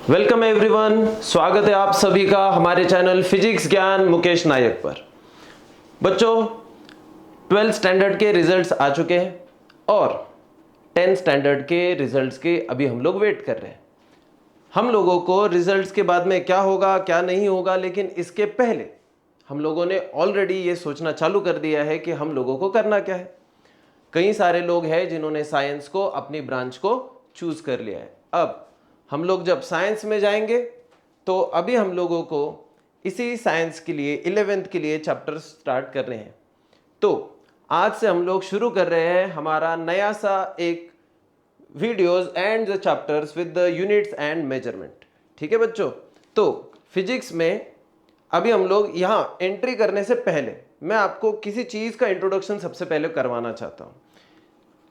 Welcome everyone, स्वागत है आप सभी का हमारे चैनल फिजिक्स ज्ञान मुकेश नायक पर। बच्चों, 12th स्टैंडर्ड के रिजल्ट्स आ चुके हैं और 10th स्टैंडर्ड के रिजल्ट्स के अभी हम लोग वेट कर रहे हैं। हम लोगों को रिजल्ट्स के बाद में क्या होगा क्या नहीं होगा, लेकिन इसके पहले हम लोगों ने ऑलरेडी ये सोचना चालू कर दिया है कि हम लोगों को करना क्या है। कई सारे लोग हैं जिन्होंने साइंस को अपनी ब्रांच को चूज कर लिया है। अब हम लोग जब साइंस में जाएंगे तो अभी हम लोगों को इसी साइंस के लिए 11th के लिए चैप्टर स्टार्ट कर रहे हैं। तो आज से हम लोग शुरू कर रहे हैं हमारा नया सा एक videos and the chapters with the units and measurement. ठीक है बच्चों, तो फिजिक्स में अभी हम लोग यहाँ एंट्री करने से पहले मैं आपको किसी चीज का इंट्रोडक्शन सबसे पहले करवाना चाहता हूँ।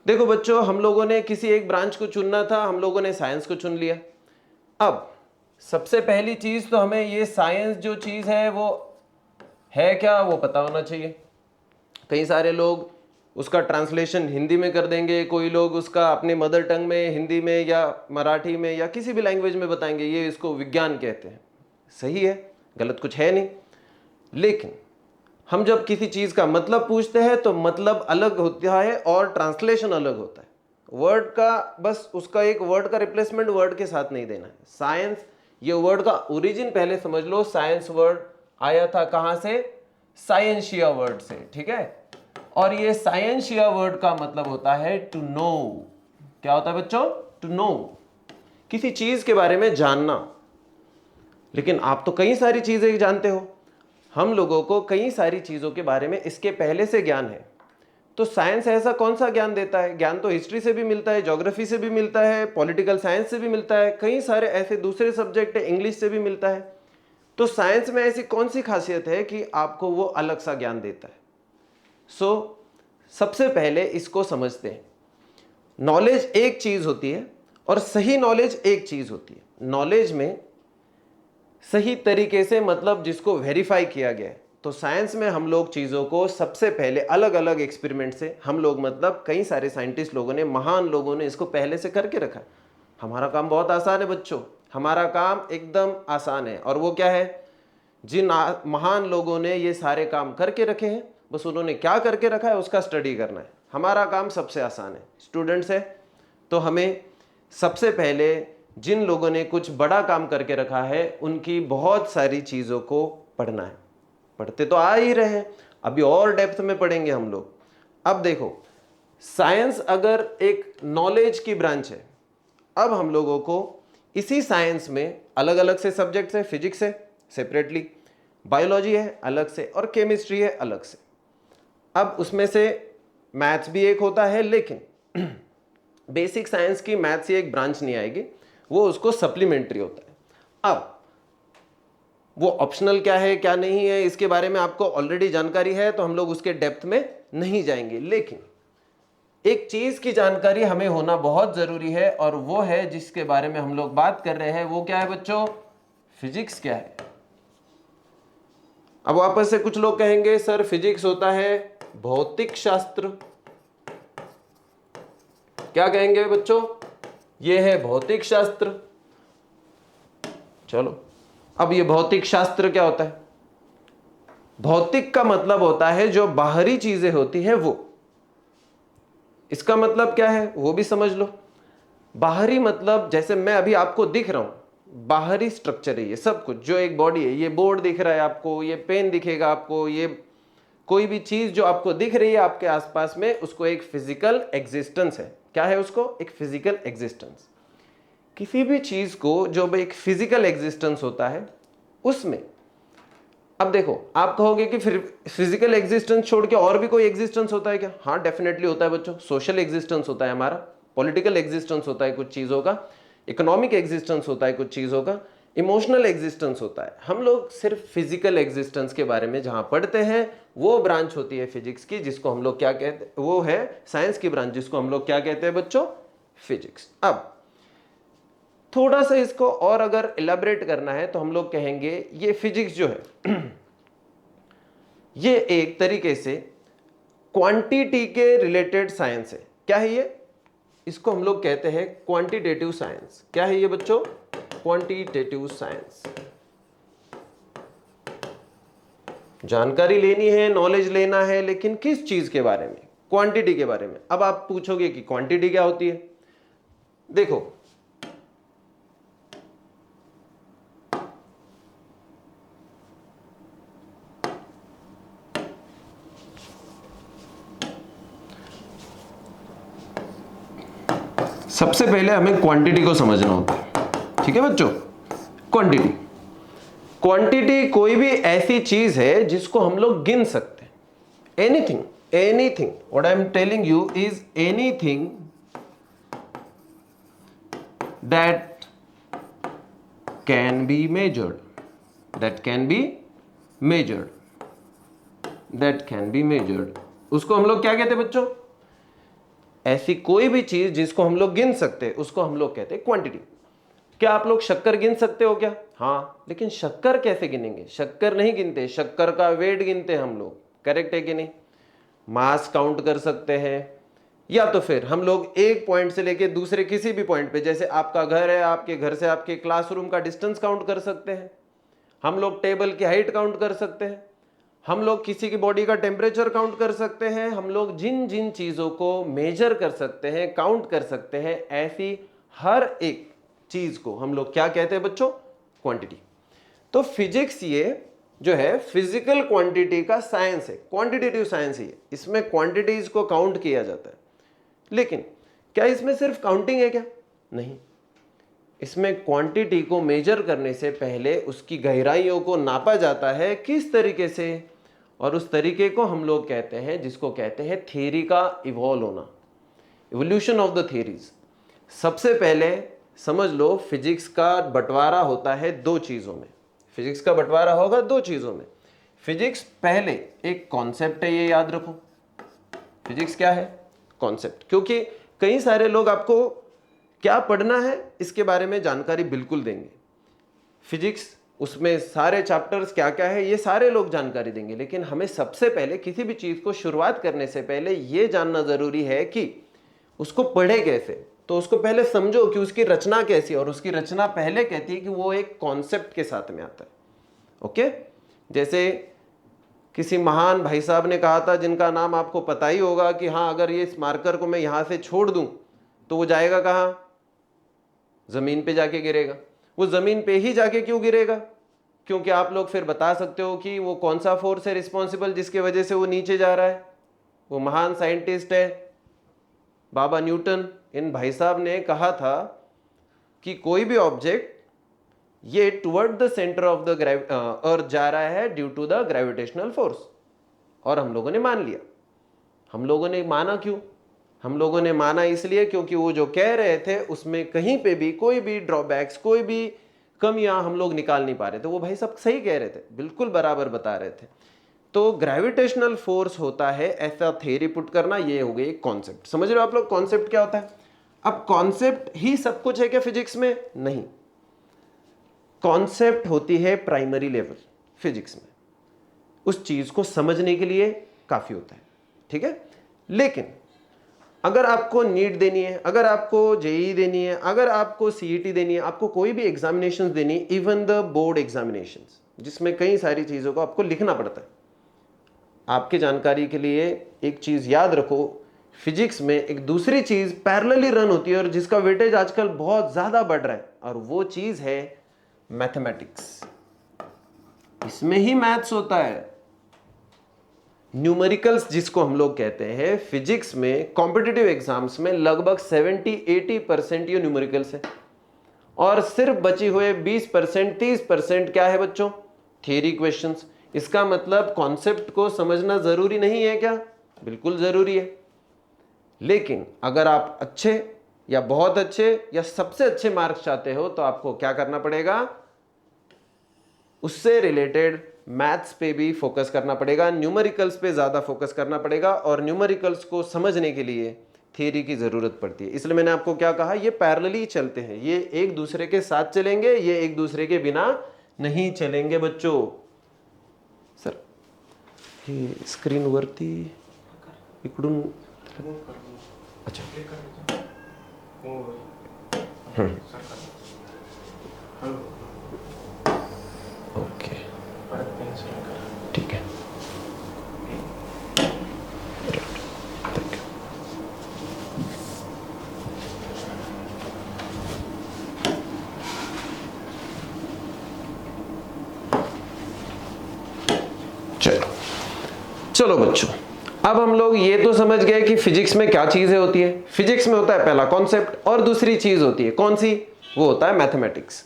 देखो बच्चों, हम लोगों ने किसी एक ब्रांच को चुनना था, हम लोगों ने साइंस को चुन लिया। अब सबसे पहली चीज तो हमें ये साइंस जो चीज है वो है क्या वो पता होना चाहिए। कई सारे लोग उसका ट्रांसलेशन हिंदी में कर देंगे, कोई लोग उसका अपने मदर टंग में हिंदी में या मराठी में या किसी भी लैंग्वेज में बताएंगे ये इसको विज्ञान कहते हैं। सही है, गलत कुछ है नहीं। लेकिन हम जब किसी चीज का मतलब पूछते हैं तो मतलब अलग होता है और ट्रांसलेशन अलग होता है। वर्ड का बस उसका एक वर्ड का रिप्लेसमेंट वर्ड के साथ नहीं देना है। साइंस, ये वर्ड का ओरिजिन पहले समझ लो। साइंस वर्ड आया था कहां से? साइंशिया वर्ड से। ठीक है, और ये साइंशिया वर्ड का मतलब होता है टू नो। क्या होता है बच्चों? टू नो, किसी चीज के बारे में जानना। लेकिन आप तो कई सारी चीजें जानते हो, हम लोगों को कई सारी चीजों के बारे में इसके पहले से ज्ञान है। तो साइंस ऐसा कौन सा ज्ञान देता है? ज्ञान तो हिस्ट्री से भी मिलता है, ज्योग्राफी से भी मिलता है, पॉलिटिकल साइंस से भी मिलता है, कई सारे ऐसे दूसरे सब्जेक्ट है, इंग्लिश से भी मिलता है। तो साइंस में ऐसी कौन सी खासियत है कि आपको वो अलग सा ज्ञान देता है? सबसे पहले इसको समझते हैं। नॉलेज एक चीज होती है और सही नॉलेज एक चीज होती है। नॉलेज में सही तरीके से मतलब जिसको वेरीफाई किया गया है। तो साइंस में हम लोग चीज़ों को सबसे पहले अलग अलग एक्सपेरिमेंट से हम लोग मतलब कई सारे साइंटिस्ट लोगों ने, महान लोगों ने इसको पहले से करके रखा है। हमारा काम बहुत आसान है बच्चों, हमारा काम एकदम आसान है। और वो क्या है? जिन महान लोगों ने ये सारे काम करके रखे हैं, बस उन्होंने क्या करके रखा है उसका स्टडी करना है। हमारा काम सबसे आसान है। स्टूडेंट्स है तो हमें सबसे पहले जिन लोगों ने कुछ बड़ा काम करके रखा है उनकी बहुत सारी चीज़ों को पढ़ना है। पढ़ते तो आ ही रहे हैं, अभी और डेप्थ में पढ़ेंगे हम लोग। अब देखो, साइंस अगर एक नॉलेज की ब्रांच है, अब हम लोगों को इसी साइंस में अलग अलग से सब्जेक्ट्स है। फिजिक्स है सेपरेटली, बायोलॉजी है अलग से, और केमिस्ट्री है अलग से। अब उसमें से मैथ्स भी एक होता है, लेकिन बेसिक साइंस की मैथ्स की एक ब्रांच नहीं आएगी, वो उसको सप्लीमेंट्री होता है। अब वो ऑप्शनल क्या है क्या नहीं है इसके बारे में आपको ऑलरेडी जानकारी है, तो हम लोग उसके डेप्थ में नहीं जाएंगे। लेकिन एक चीज की जानकारी हमें होना बहुत जरूरी है, और वो है जिसके बारे में हम लोग बात कर रहे हैं। वो क्या है बच्चों? फिजिक्स क्या है? अब वापस से कुछ लोग कहेंगे सर फिजिक्स होता है भौतिक शास्त्र। क्या कहेंगे बच्चों? ये है भौतिक शास्त्र। चलो, अब ये भौतिक शास्त्र क्या होता है? भौतिक का मतलब होता है जो बाहरी चीजें होती है वो। इसका मतलब क्या है वो भी समझ लो। बाहरी मतलब जैसे मैं अभी आपको दिख रहा हूं, बाहरी स्ट्रक्चर है ये सब कुछ। जो एक बॉडी है, ये बोर्ड दिख रहा है आपको, ये पेन दिखेगा आपको, ये कोई भी चीज जो आपको दिख रही है आपके आसपास में, उसको एक फिजिकल एग्जिस्टेंस है। क्या है उसको? एक फिजिकल एग्जिस्टेंस। किसी भी चीज को जो एक फिजिकल एग्जिस्टेंस होता है उसमें, अब देखो आप कहोगे कि फिर फिजिकल एग्जिस्टेंस छोड़ के और भी कोई एग्जिस्टेंस होता है क्या? हाँ, डेफिनेटली होता है बच्चों। सोशल एग्जिस्टेंस होता है हमारा, पॉलिटिकल एग्जिस्टेंस होता है कुछ चीजों का, इकोनॉमिक एग्जिस्टेंस होता है कुछ चीजों का, इमोशनल एग्जिस्टेंस होता है। हम लोग सिर्फ फिजिकल एग्जिस्टेंस के बारे में जहां पढ़ते हैं वो ब्रांच होती है फिजिक्स की, जिसको हम लोग क्या कहते हैं? वो है साइंस की ब्रांच, जिसको हम लोग क्या कहते हैं बच्चों? फिजिक्स। अब थोड़ा सा इसको और अगर इलेबरेट करना है तो हम लोग कहेंगे ये फिजिक्स जो है ये एक तरीके से क्वांटिटी के रिलेटेड साइंस है। क्या है ये? इसको हम लोग कहते हैं क्वांटिटेटिव साइंस। क्या है ये बच्चों? Quantitative science. जानकारी लेनी है, नॉलेज लेना है, लेकिन किस चीज के बारे में? क्वांटिटी के बारे में। अब आप पूछोगे कि क्वांटिटी क्या होती है? देखो, सबसे पहले हमें क्वांटिटी को समझना होता है। ठीक है बच्चों, क्वांटिटी क्वांटिटी कोई भी ऐसी चीज है जिसको हम लोग गिन सकते हैं। Anything what I am telling you is anything that can be measured, उसको हम लोग क्या कहते हैं बच्चों? ऐसी कोई भी चीज जिसको हम लोग गिन सकते हैं उसको हम लोग कहते हैं क्वांटिटी। क्या आप लोग शक्कर गिन सकते हो क्या? हाँ, लेकिन शक्कर कैसे गिनेंगे? शक्कर नहीं गिनते, शक्कर का वेट गिनते हम लोग। करेक्ट है कि नहीं? मास काउंट कर सकते हैं, या तो फिर हम लोग एक पॉइंट से लेके दूसरे किसी भी पॉइंट पे, जैसे आपका घर है, आपके घर से आपके क्लासरूम का डिस्टेंस काउंट कर सकते हैं, हम लोग टेबल की हाइट काउंट कर सकते हैं, हम लोग किसी की बॉडी का टेम्परेचर काउंट कर सकते हैं, हम लोग जिन जिन चीजों को मेजर कर सकते हैं, काउंट कर सकते हैं, ऐसी हर एक चीज को हम लोग क्या कहते हैं बच्चों? क्वांटिटी। तो फिजिक्स ये जो है फिजिकल क्वांटिटी का साइंस है, क्वांटिटेटिव साइंस ही है। इसमें क्वांटिटीज को काउंट किया जाता है। लेकिन क्या इसमें सिर्फ काउंटिंग है क्या? नहीं, इसमें क्वांटिटी को मेजर करने से पहले उसकी गहराइयों को नापा जाता है। किस तरीके से? और उस तरीके को हम लोग कहते हैं, जिसको कहते हैं थ्योरी का इवॉल्व होना, इवोल्यूशन ऑफ द थ्योरीज। सबसे पहले समझ लो, फिजिक्स का बंटवारा होता है दो चीजों में। फिजिक्स का बंटवारा होगा दो चीजों में। फिजिक्स पहले एक कॉन्सेप्ट है, ये याद रखो। फिजिक्स क्या है? कॉन्सेप्ट। क्योंकि कई सारे लोग आपको क्या पढ़ना है इसके बारे में जानकारी बिल्कुल देंगे। फिजिक्स, उसमें सारे चैप्टर्स क्या क्या है ये सारे लोग जानकारी देंगे, लेकिन हमें सबसे पहले किसी भी चीज को शुरुआत करने से पहले यह जानना जरूरी है कि उसको पढ़े कैसे। तो उसको पहले समझो कि उसकी रचना कैसी है, और उसकी रचना पहले कहती है कि वो एक कॉन्सेप्ट के साथ में आता है। ओके, जैसे किसी महान भाई साहब ने कहा था, जिनका नाम आपको पता ही होगा, कि हाँ, अगर ये इस मार्कर को मैं यहां से छोड़ दूं तो वो जाएगा कहां? जमीन पे जाके गिरेगा। वो जमीन पे ही जाके क्यों गिरेगा? क्योंकि आप लोग फिर बता सकते हो कि वो कौन सा फोर्स है रिस्पॉन्सिबल जिसकी वजह से वो नीचे जा रहा है। वो महान साइंटिस्ट है बाबा न्यूटन। इन भाई साहब ने कहा था कि कोई भी ऑब्जेक्ट ये toward the centre of the earth जा रहा है due to the gravitational force. और हम लोगों ने मान लिया। हम लोगों ने माना क्यों? हम लोगों ने माना इसलिए क्योंकि वो जो कह रहे थे उसमें कहीं पे भी कोई भी ड्रॉबैक्स, कोई भी कमियां हम लोग निकाल नहीं पा रहे थे। वो भाई सब सही कह रहे थे, बिल्कुल बराबर बता रहे थे। तो ग्रेविटेशनल फोर्स होता है, ऐसा थ्योरी पुट करना, ये हो गई एक कॉन्सेप्ट। समझ रहे हो आप लोग कॉन्सेप्ट क्या होता है? अब कॉन्सेप्ट ही सब कुछ है क्या फिजिक्स में? नहीं, कॉन्सेप्ट होती है प्राइमरी लेवल फिजिक्स में। उस चीज को समझने के लिए काफी होता है। ठीक है, लेकिन अगर आपको नीट देनी है, अगर आपको जेईई देनी है, अगर आपको सीईटी देनी है, आपको कोई भी एग्जामिनेशन देनी है, इवन द बोर्ड एग्जामिनेशन, जिसमें कई सारी चीजों को आपको लिखना पड़ता है। आपके जानकारी के लिए एक चीज याद रखो, फिजिक्स में एक दूसरी चीज पैरेलली रन होती है और जिसका वेटेज आजकल बहुत ज्यादा बढ़ रहा है, और वो चीज है मैथमेटिक्स। इसमें ही मैथ्स होता है। न्यूमेरिकल्स जिसको हम लोग कहते हैं, फिजिक्स में कॉम्पिटिटिव एग्जाम्स में लगभग 70-80% ये न्यूमेरिकल्स है, और सिर्फ बची हुए 20%, 30% क्या है बच्चों? Theory questions. इसका मतलब कॉन्सेप्ट को समझना जरूरी नहीं है क्या? बिल्कुल जरूरी है। लेकिन अगर आप अच्छे या बहुत अच्छे या सबसे अच्छे मार्क्स चाहते हो तो आपको क्या करना पड़ेगा? उससे रिलेटेड मैथ्स पे भी फोकस करना पड़ेगा, न्यूमेरिकल्स पे ज्यादा फोकस करना पड़ेगा, और न्यूमेरिकल्स को समझने के लिए थियरी की जरूरत पड़ती है। इसलिए मैंने आपको क्या कहा, ये पैरेलली चलते हैं, ये एक दूसरे के साथ चलेंगे, ये एक दूसरे के बिना नहीं चलेंगे बच्चों। सर ये स्क्रीन वरती इकडून, अच्छा ओके ठीक है, थैंक यू। चलो बच्चों, अब हम लोग ये तो समझ गए कि फिजिक्स में क्या चीजें होती है। फिजिक्स में होता है पहला कॉन्सेप्ट, और दूसरी चीज होती है कौन सी, वो होता है मैथमेटिक्स।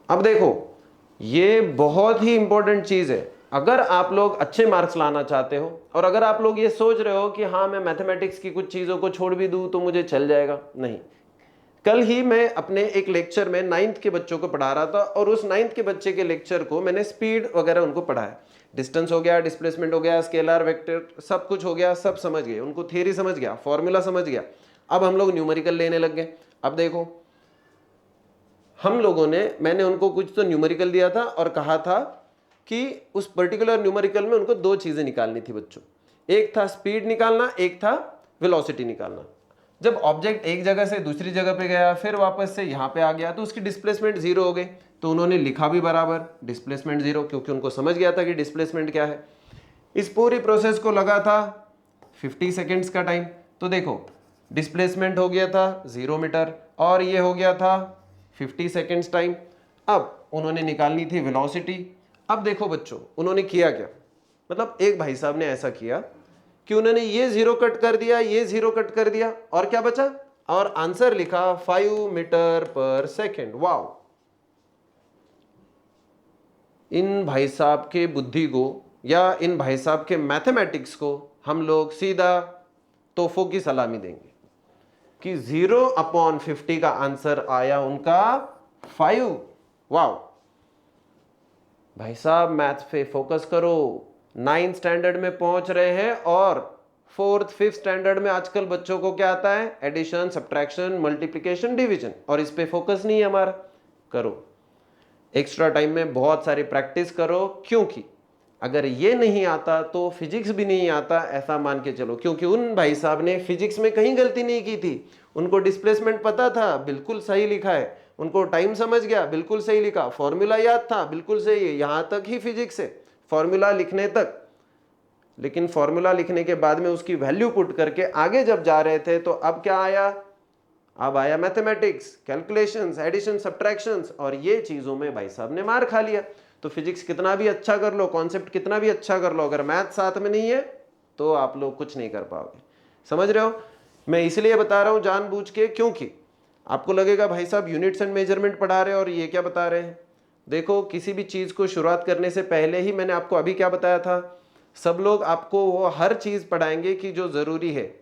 अब देखो, ये बहुत ही इंपॉर्टेंट चीज है। अगर आप लोग अच्छे मार्क्स लाना चाहते हो, और अगर आप लोग ये सोच रहे हो कि हाँ मैं मैथमेटिक्स की कुछ चीजों को छोड़ भी दूं तो मुझे चल जाएगा, नहीं। कल ही मैं अपने एक लेक्चर में 9th के बच्चों को पढ़ा रहा था, और उस 9th के बच्चे के लेक्चर को मैंने स्पीड वगैरह उनको पढ़ाया। डिस्टेंस हो गया, डिस्प्लेसमेंट हो गया, स्केलर वेक्टर सब कुछ हो गया, सब समझ गए, उनको थियरी समझ गया, फॉर्मूला समझ गया। अब हम लोग न्यूमेरिकल लेने लग गए। अब देखो, हम लोगों ने, मैंने उनको कुछ तो न्यूमेरिकल दिया था और कहा था कि उस पर्टिकुलर न्यूमेरिकल में उनको दो चीजें निकालनी थी बच्चों। एक था स्पीड निकालना, एक था वेलोसिटी निकालना। जब ऑब्जेक्ट एक जगह से दूसरी जगह पे गया, फिर वापस से यहां पे आ गया, तो उसकी डिस्प्लेसमेंट जीरो हो गई। तो उन्होंने लिखा भी बराबर डिस्प्लेसमेंट जीरो, क्योंकि उनको समझ गया था कि डिस्प्लेसमेंट क्या है। इस पूरी प्रोसेस को लगा था 50 सेकेंड्स का टाइम। तो देखो, डिस्प्लेसमेंट हो गया था 0 मीटर, और ये हो गया था 50 सेकेंड्स टाइम। अब उन्होंने निकालनी थी वेलोसिटी। अब देखो बच्चों, उन्होंने किया क्या, मतलब एक भाई साहब ने ऐसा किया कि उन्होंने ये जीरो कट कर दिया, ये जीरो कट कर दिया, और क्या बचा, और आंसर लिखा 5 मीटर पर सेकेंड। वाओ! इन भाई साहब के बुद्धि को, या इन भाई साहब के मैथमेटिक्स को हम लोग सीधा तोहफों की सलामी देंगे कि 0/50 का आंसर आया उनका 5। वाओ भाई साहब, मैथ्स पे फोकस करो। 9th स्टैंडर्ड में पहुंच रहे हैं, और 4th 5th स्टैंडर्ड में आजकल बच्चों को क्या आता है, एडिशन, सब्ट्रैक्शन, मल्टीप्लिकेशन, डिवीजन, और इस पे फोकस नहीं है हमारा। करो एक्स्ट्रा टाइम में बहुत सारी प्रैक्टिस करो, क्योंकि अगर ये नहीं आता तो फिजिक्स भी नहीं आता, ऐसा मान के चलो। क्योंकि उन भाई साहब ने फिजिक्स में कहीं गलती नहीं की थी। उनको डिस्प्लेसमेंट पता था, बिल्कुल सही लिखा है। उनको टाइम समझ गया, बिल्कुल सही लिखा। फॉर्मूला याद था, बिल्कुल सही है। यहां तक ही फिजिक्स है, फॉर्मूला लिखने तक। लेकिन फॉर्मूला लिखने के बाद में उसकी वैल्यू पुट करके आगे जब जा रहे थे, तो अब क्या आया, अब आया मैथमेटिक्स, कैलकुलेशंस, एडिशन, सब्ट्रैक्शंस, और ये चीजों में भाई साहब ने मार खा लिया। तो फिजिक्स कितना भी अच्छा कर लो, कॉन्सेप्ट कितना भी अच्छा कर लो, अगर मैथ साथ में नहीं है तो आप लोग कुछ नहीं कर पाओगे। समझ रहे हो? मैं इसलिए बता रहा हूं जानबूझ के, क्योंकि आपको लगेगा भाई साहब यूनिट्स एंड मेजरमेंट पढ़ा रहे हैं और ये क्या बता रहे हैं। देखो, किसी भी चीज को शुरुआत करने से पहले ही मैंने आपको अभी क्या बताया था, सब लोग आपको वो हर चीज पढ़ाएंगे कि जो जरूरी है।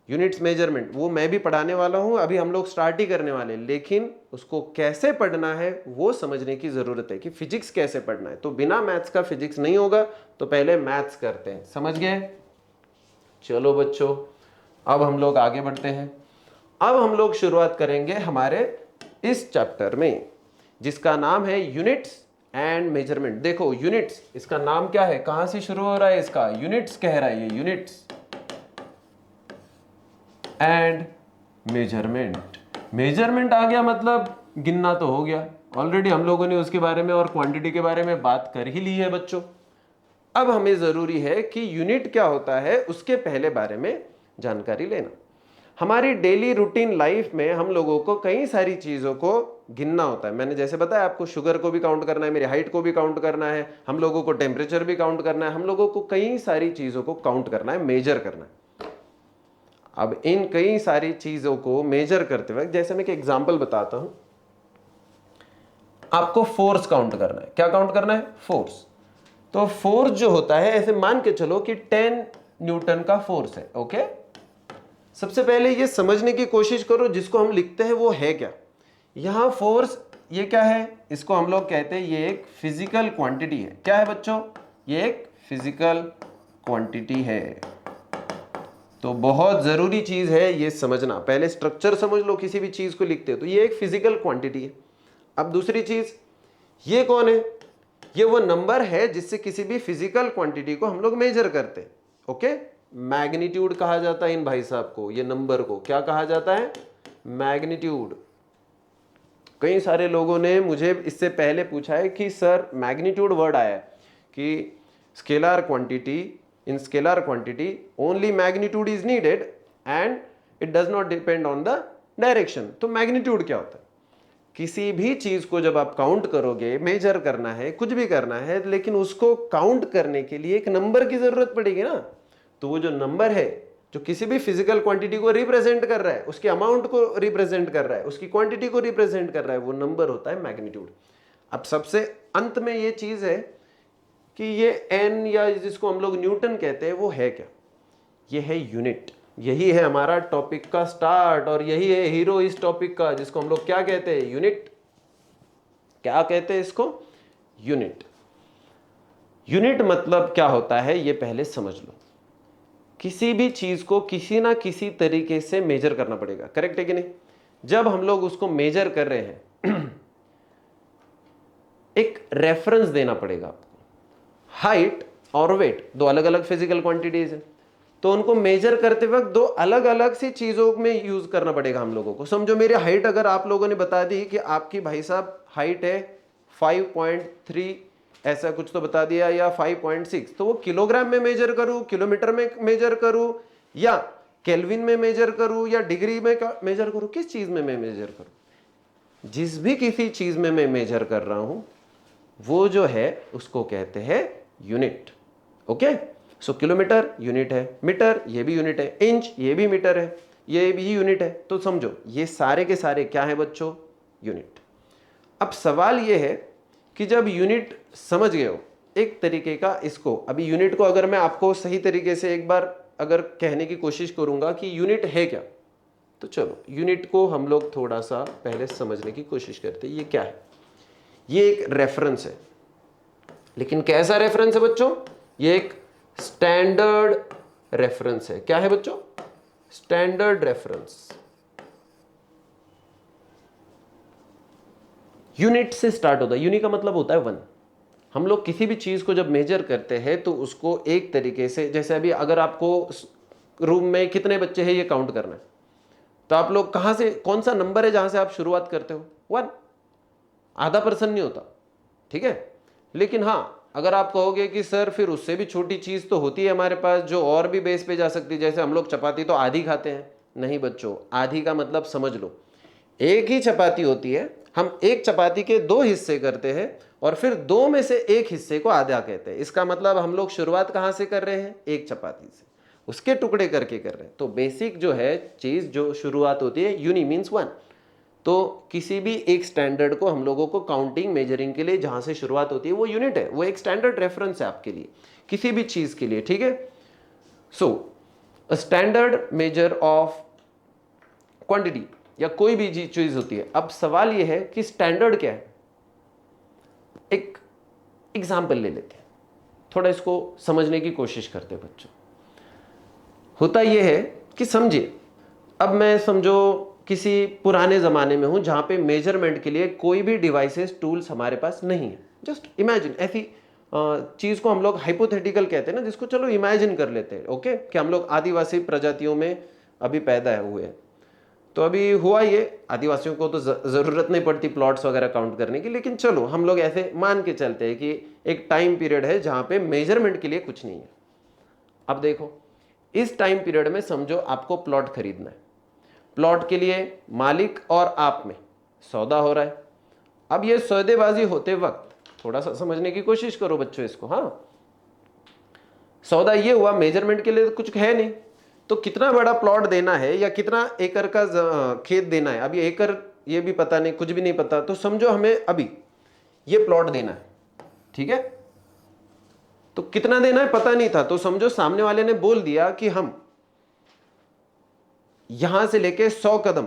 यूनिट्स मेजरमेंट वो मैं भी पढ़ाने वाला हूं, अभी हम लोग स्टार्ट ही करने वाले, लेकिन उसको कैसे पढ़ना है वो समझने की जरूरत है कि फिजिक्स कैसे पढ़ना है। तो बिना मैथ्स का फिजिक्स नहीं होगा, तो पहले मैथ्स करते हैं। समझ गए? चलो बच्चों, अब हम लोग आगे बढ़ते हैं। अब हम लोग शुरुआत करेंगे हमारे इस चैप्टर में, जिसका नाम है यूनिट्स एंड मेजरमेंट। देखो यूनिट्स, इसका नाम क्या है, कहां से शुरू हो रहा है, इसका यूनिट्स कह रहा है, ये यूनिट्स एंड मेजरमेंट। मेजरमेंट आ गया मतलब गिनना तो हो गया, ऑलरेडी हम लोगों ने उसके बारे में और क्वांटिटी के बारे में बात कर ही ली है बच्चों। अब हमें जरूरी है कि यूनिट क्या होता है उसके पहले बारे में जानकारी लेना। हमारी डेली रूटीन लाइफ में हम लोगों को कई सारी चीजों को गिनना होता है। मैंने जैसे बताया आपको, शुगर को भी काउंट करना है, मेरी हाइट को भी काउंट करना है, हम लोगों को टेम्परेचर भी काउंट करना है, हम लोगों को कई सारी चीजों को काउंट करना है, मेजर करना है। अब इन कई सारी चीजों को मेजर करते वक्त, जैसे मैं एक एग्जांपल बताता हूं, आपको फोर्स काउंट करना है। क्या काउंट करना है? फोर्स। तो फोर्स जो होता है, ऐसे मान के चलो कि 10 न्यूटन का फोर्स है। ओके, सबसे पहले ये समझने की कोशिश करो जिसको हम लिखते हैं वो है क्या। यहां फोर्स ये क्या है, इसको हम लोग कहते हैं ये एक फिजिकल क्वांटिटी है। क्या है बच्चों? ये एक फिजिकल क्वांटिटी है। तो बहुत जरूरी चीज है ये समझना, पहले स्ट्रक्चर समझ लो, किसी भी चीज को लिखते हो तो ये एक फिजिकल क्वांटिटी है। अब दूसरी चीज, ये कौन है? ये वो नंबर है जिससे किसी भी फिजिकल क्वांटिटी को हम लोग मेजर करते हैं। ओके, मैग्नीट्यूड कहा जाता है इन भाई साहब को, ये नंबर को क्या कहा जाता है? मैग्नीट्यूड। कई सारे लोगों ने मुझे इससे पहले पूछा है कि सर मैग्नीट्यूड वर्ड आया है कि scalar quantity, in scalar quantity only magnitude is needed and it does not depend on the direction. तो मैग्नीट्यूड क्या होता है? किसी भी चीज को जब आप काउंट करोगे, मेजर करना है, कुछ भी करना है, लेकिन उसको काउंट करने के लिए एक नंबर की जरूरत पड़ेगी ना। तो वो जो नंबर है जो किसी भी फिजिकल क्वांटिटी को रिप्रेजेंट कर रहा है, उसके अमाउंट को रिप्रेजेंट कर रहा है, उसकी क्वांटिटी को रिप्रेजेंट कर रहा है, वो नंबर होता है मैग्नीट्यूड। अब सबसे अंत में ये चीज है कि ये एन या जिसको हम लोग न्यूटन कहते हैं वो है क्या? ये है यूनिट। यही है हमारा टॉपिक का स्टार्ट और यही है हीरो इस टॉपिक का, जिसको हम लोग क्या कहते हैं? यूनिट। क्या कहते हैं इसको? यूनिट। यूनिट मतलब क्या होता है ये पहले समझ लो। किसी भी चीज को किसी ना किसी तरीके से मेजर करना पड़ेगा, करेक्ट है कि नहीं? जब हम लोग उसको मेजर कर रहे हैं एक रेफरेंस देना पड़ेगा आपको। हाइट और वेट दो अलग अलग फिजिकल क्वांटिटीज है, तो उनको मेजर करते वक्त दो अलग अलग सी चीजों में यूज करना पड़ेगा हम लोगों को। समझो मेरी हाइट अगर आप लोगों ने बता दी कि आपकी भाई साहब हाइट है 5.3 ऐसा कुछ तो बता दिया, या 5.6, तो वो किलोग्राम में मेजर करूं, किलोमीटर में मेजर करूं, या केल्विन में मेजर करूं, या डिग्री में मेजर करूं, किस चीज में मैं मेजर करूं? जिस भी किसी चीज में मैं मेजर कर रहा हूं वो जो है उसको कहते हैं यूनिट। ओके, सो किलोमीटर यूनिट है, मीटर ये भी यूनिट है, इंच ये भी मीटर है, ये भी यूनिट है। तो समझो ये सारे के सारे क्या है बच्चों? यूनिट। अब सवाल ये है कि जब यूनिट समझ गए हो एक तरीके का, इसको अभी यूनिट को अगर मैं आपको सही तरीके से एक बार अगर कहने की कोशिश करूंगा कि यूनिट है क्या, तो चलो यूनिट को हम लोग थोड़ा सा पहले समझने की कोशिश करते हैं। ये क्या है? ये एक रेफरेंस है, लेकिन कैसा रेफरेंस है बच्चों? ये एक स्टैंडर्ड रेफरेंस है। क्या है बच्चों? Standard reference. यूनिट से स्टार्ट होता है। यूनिट का मतलब होता है 1। हम लोग किसी भी चीज को जब मेजर करते हैं तो उसको एक तरीके से, जैसे अभी अगर आपको रूम में कितने बच्चे हैं ये काउंट करना है, तो आप लोग कहां से, कौन सा नंबर है जहां से आप शुरुआत करते हो? 1। आधा परसेंट नहीं होता, ठीक है। लेकिन हाँ, अगर आप कहोगे कि सर फिर उससे भी छोटी चीज तो होती है हमारे पास जो और भी बेस पे जा सकती है, जैसे हम लोग चपाती तो आधी खाते हैं। नहीं बच्चों, आधी का मतलब समझ लो, एक ही चपाती होती है, हम एक चपाती के 2 हिस्से करते हैं और फिर 2 में से एक हिस्से को आधा कहते हैं। इसका मतलब हम लोग शुरुआत कहां से कर रहे हैं? एक चपाती से, उसके टुकड़े करके कर रहे हैं। तो बेसिक जो है चीज जो शुरुआत होती है, यूनि मीन्स 1। तो किसी भी एक स्टैंडर्ड को हम लोगों को काउंटिंग मेजरिंग के लिए जहां से शुरुआत होती है वो यूनिट है, वो एक स्टैंडर्ड रेफरेंस है आपके लिए किसी भी चीज के लिए, ठीक है। So a standard measure of quantity या कोई भी चीज होती है। अब सवाल यह है कि स्टैंडर्ड क्या है? एक एग्जाम्पल ले लेते हैं, थोड़ा इसको समझने की कोशिश करते हैं बच्चों। होता यह है कि समझिए, अब मैं समझो किसी पुराने ज़माने में हूँ जहाँ पे मेजरमेंट के लिए कोई भी डिवाइसेस टूल्स हमारे पास नहीं है। जस्ट इमेजिन, ऐसी चीज़ को हम लोग हाइपोथेटिकल कहते हैं ना, जिसको चलो इमेजिन कर लेते हैं। ओके, कि हम लोग आदिवासी प्रजातियों में अभी पैदा हुए हैं। तो अभी हुआ ये, आदिवासियों को तो ज़रूरत नहीं पड़ती प्लॉट्स वगैरह काउंट करने की, लेकिन चलो हम लोग ऐसे मान के चलते हैं कि एक टाइम पीरियड है जहाँ पे मेजरमेंट के लिए कुछ नहीं है। अब देखो, इस टाइम पीरियड में समझो आपको प्लॉट खरीदना है। प्लॉट के लिए मालिक और आप में सौदा हो रहा है। अब ये सौदेबाजी होते वक्त थोड़ा सा समझने की कोशिश करो बच्चों इसको। हाँ, सौदा ये हुआ, मेजरमेंट के लिए कुछ है नहीं, तो कितना बड़ा प्लॉट देना है या कितना एकड़ का खेत देना है, अभी एकड़ ये भी पता नहीं, कुछ भी नहीं पता। तो समझो हमें अभी ये प्लॉट देना है, ठीक है। तो कितना देना है पता नहीं था, तो समझो सामने वाले ने बोल दिया कि हम यहां से लेके 100 कदम,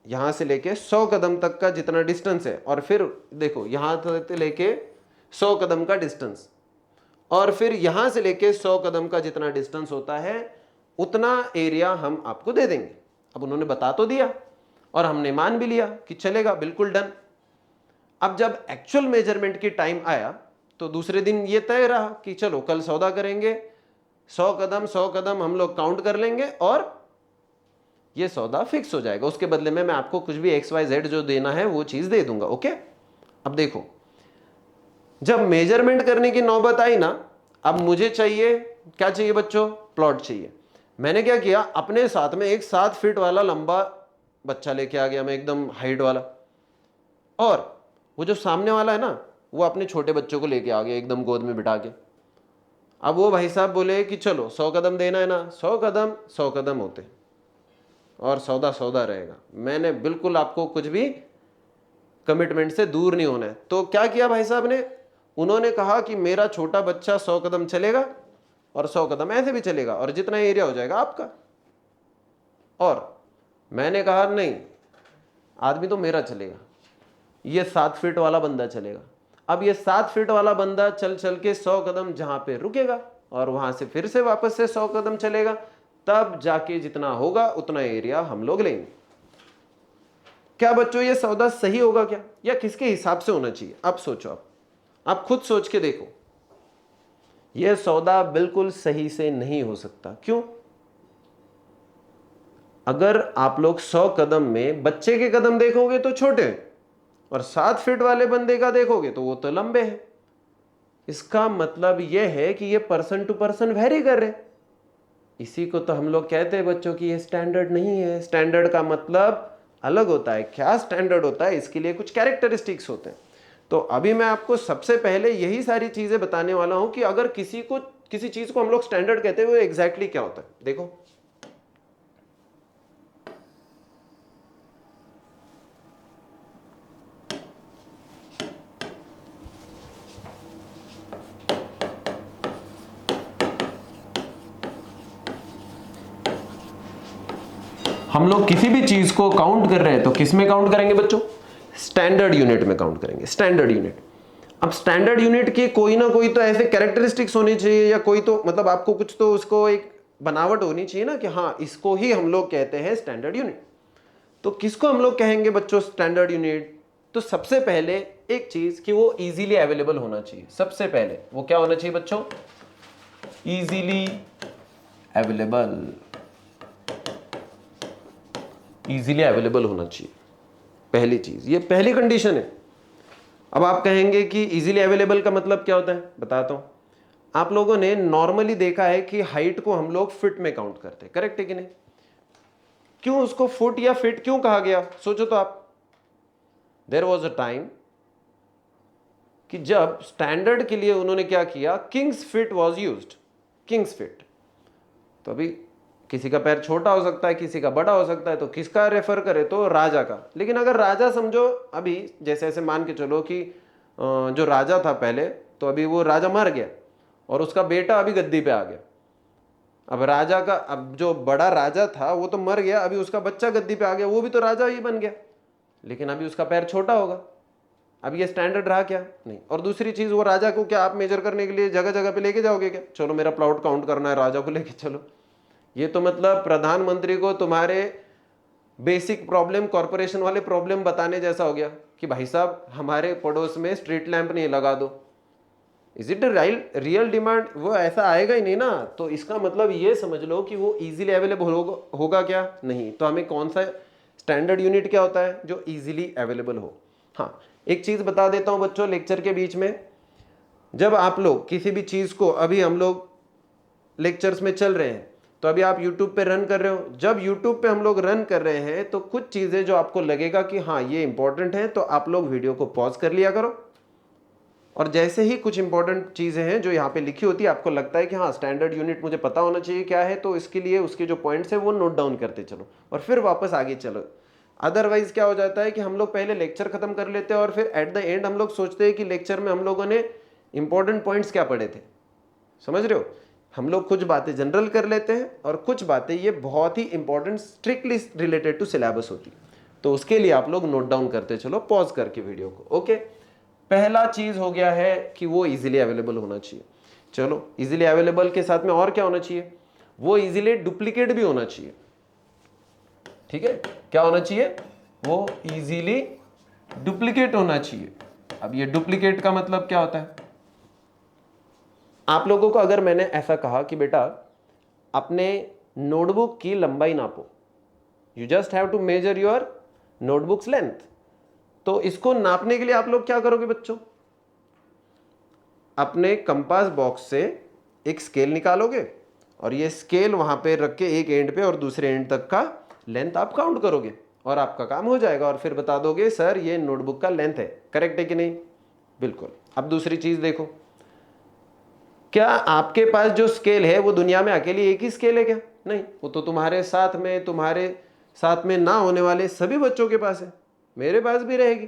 यहां से लेके 100 कदम तक का जितना डिस्टेंस है, और फिर देखो यहां से लेके 100 कदम का डिस्टेंस, और फिर यहां से लेके 100 कदम का जितना डिस्टेंस होता है उतना एरिया हम आपको दे देंगे। अब उन्होंने बता तो दिया और हमने मान भी लिया कि चलेगा, बिल्कुल डन। अब जब एक्चुअल मेजरमेंट की टाइम आया तो दूसरे दिन ये तय रहा कि चलो कल सौदा करेंगे, 100 कदम 100 कदम हम लोग काउंट कर लेंगे और ये सौदा फिक्स हो जाएगा, उसके बदले में मैं आपको कुछ भी XYZ जो देना है वो चीज दे दूंगा। ओके, अब देखो, जब मेजरमेंट करने की नौबत आई ना, अब मुझे चाहिए, क्या चाहिए बच्चों, प्लॉट चाहिए। मैंने क्या किया, अपने साथ में एक 7 फीट वाला लंबा बच्चा लेके आ गया मैं, एकदम हाइट वाला, और वो जो सामने वाला है ना, वो अपने छोटे बच्चों को लेके आ गया एकदम गोद में बिठा के। अब वो भाई साहब बोले कि चलो 100 कदम देना है ना, 100 कदम 100 कदम होते और सौदा सौदा रहेगा। मैंने बिल्कुल आपको कुछ भी कमिटमेंट से दूर नहीं होना है। तो क्या किया भाई साहब ने, उन्होंने कहा कि मेरा छोटा बच्चा 100 कदम चलेगा और 100 कदम ऐसे भी चलेगा और जितना एरिया हो जाएगा आपका। और मैंने कहा नहीं, आदमी तो मेरा चलेगा, ये 7 फीट वाला बंदा चलेगा। अब ये 7 फीट वाला बंदा चल चल के 100 कदम जहां पे रुकेगा और वहां से फिर से वापस से 100 कदम चलेगा, तब जाके जितना होगा उतना एरिया हम लोग लेंगे। क्या बच्चों ये सौदा सही होगा क्या, या किसके हिसाब से होना चाहिए? अब सोचो, आप खुद सोच के देखो, यह सौदा बिल्कुल सही से नहीं हो सकता। क्यों? अगर आप लोग 100 कदम में बच्चे के कदम देखोगे तो छोटे हैं, और 7 फीट वाले बंदे का देखोगे तो वो तो लंबे हैं। इसका मतलब यह है कि ये पर्सन टू पर्सन वेरी कर रहे हैं। इसी को तो हम लोग कहते हैं बच्चों की ये स्टैंडर्ड नहीं है। स्टैंडर्ड का मतलब अलग होता है। क्या स्टैंडर्ड होता है, इसके लिए कुछ कैरेक्टरिस्टिक्स होते हैं। तो अभी मैं आपको सबसे पहले यही सारी चीजें बताने वाला हूं कि अगर किसी चीज को हम लोग स्टैंडर्ड कहते हैं वो एग्जैक्टली क्या होता है। देखो, हम लोग किसी भी चीज को काउंट कर रहे हैं तो किस में काउंट करेंगे बच्चों? स्टैंडर्ड यूनिट में काउंट करेंगे। Standard unit. अब स्टैंडर्ड यूनिट के कोई ना कोई तो ऐसे कैरेक्टरिस्टिक्स होनी चाहिए, या कोई तो मतलब आपको कुछ तो उसको एक बनावट होनी चाहिए ना कि हाँ इसको ही हम लोग कहते हैं स्टैंडर्ड यूनिट। तो किसको हम लोग कहेंगे बच्चों स्टैंडर्ड यूनिट? तो सबसे पहले एक चीज कि वो इजीली अवेलेबल होना चाहिए। सबसे पहले वो क्या होना चाहिए बच्चों? Easily available. इजीली अवेलेबल होना चाहिए, पहली चीज, ये पहली कंडीशन है। अब आप कहेंगे कि इजीली अवेलेबल का मतलब क्या होता है, बताता हूं। आप लोगों ने नॉर्मली देखा है कि हाइट को हम लोग फीट में काउंट करते हैं, करेक्ट है कि नहीं? क्यों उसको फुट या फीट क्यों कहा गया, सोचो तो आप। देयर वॉज अ टाइम कि जब स्टैंडर्ड के लिए उन्होंने क्या किया, Kings feet was used. Kings feet, तो अभी किसी का पैर छोटा हो सकता है, किसी का बड़ा हो सकता है, तो किसका रेफर करे? तो राजा का। लेकिन अगर राजा समझो अभी जैसे ऐसे मान के चलो कि जो राजा था पहले, तो अभी वो राजा मर गया और उसका बेटा अभी गद्दी पे आ गया। अब राजा का, अब जो बड़ा राजा था वो तो मर गया, अभी उसका बच्चा गद्दी पे आ गया, वो भी तो राजा ही बन गया, लेकिन अभी उसका पैर छोटा होगा। अब ये स्टैंडर्ड रहा क्या? नहीं। और दूसरी चीज, वो राजा को क्या आप मेजर करने के लिए जगह जगह पे लेके जाओगे क्या? चलो मेरा प्लॉट काउंट करना है, राजा को लेके चलो। ये तो मतलब प्रधानमंत्री को तुम्हारे बेसिक प्रॉब्लम, कॉर्पोरेशन वाले प्रॉब्लम बताने जैसा हो गया कि भाई साहब हमारे पड़ोस में स्ट्रीट लैंप नहीं लगा दो। Is it real demand? वो ऐसा आएगा ही नहीं ना। तो इसका मतलब ये समझ लो कि वो इजीली अवेलेबल होगा क्या? नहीं। तो हमें कौन सा स्टैंडर्ड यूनिट क्या होता है? जो इजीली अवेलेबल हो। हाँ, एक चीज बता देता हूं बच्चों लेक्चर के बीच में, जब आप लोग किसी भी चीज को, अभी हम लोग लेक्चर्स में चल रहे हैं तो अभी आप YouTube पे रन कर रहे हो, जब YouTube पे हम लोग रन कर रहे हैं तो कुछ चीजें जो आपको लगेगा कि हाँ ये इंपॉर्टेंट है, तो आप लोग वीडियो को पॉज कर लिया करो, और जैसे ही कुछ इंपॉर्टेंट चीजें हैं जो यहाँ पे लिखी होती है, आपको लगता है कि हाँ स्टैंडर्ड यूनिट मुझे पता होना चाहिए क्या है, तो इसके लिए उसके जो पॉइंट्स है वो नोट डाउन करते चलो और फिर वापस आगे चलो। अदरवाइज क्या हो जाता है कि हम लोग पहले लेक्चर खत्म कर लेते हैं और फिर एट द एंड हम लोग सोचते हैं कि लेक्चर में हम लोगों ने इंपॉर्टेंट पॉइंट्स क्या पढ़े थे। समझ रहे हो? हम लोग कुछ बातें जनरल कर लेते हैं और कुछ बातें ये बहुत ही important, strictly related to syllabus होती है, तो उसके लिए आप लोग नोट डाउन करते चलो पॉज करके वीडियो को। ओके, पहला चीज हो गया है कि वो इजीली अवेलेबल होना चाहिए। चलो, इजीली अवेलेबल के साथ में और क्या होना चाहिए? वो इजीली डुप्लीकेट भी होना चाहिए। ठीक है, क्या होना चाहिए? वो इजीली डुप्लीकेट होना चाहिए। अब ये डुप्लीकेट का मतलब क्या होता है? आप लोगों को अगर मैंने ऐसा कहा कि बेटा अपने नोटबुक की लंबाई नापो, you just have to measure your notebook's length. तो इसको नापने के लिए आप लोग क्या करोगे बच्चों, अपने कंपास बॉक्स से एक स्केल निकालोगे और ये स्केल वहां पे रख के एक एंड पे और दूसरे एंड तक का लेंथ आप काउंट करोगे और आपका काम हो जाएगा, और फिर बता दोगे सर ये नोटबुक का लेंथ है। करेक्ट है कि नहीं? बिल्कुल। अब दूसरी चीज देखो, क्या आपके पास जो स्केल है वो दुनिया में अकेली एक ही स्केल है क्या? नहीं, वो तो तुम्हारे साथ में ना होने वाले सभी बच्चों के पास है, मेरे पास भी रहेगी।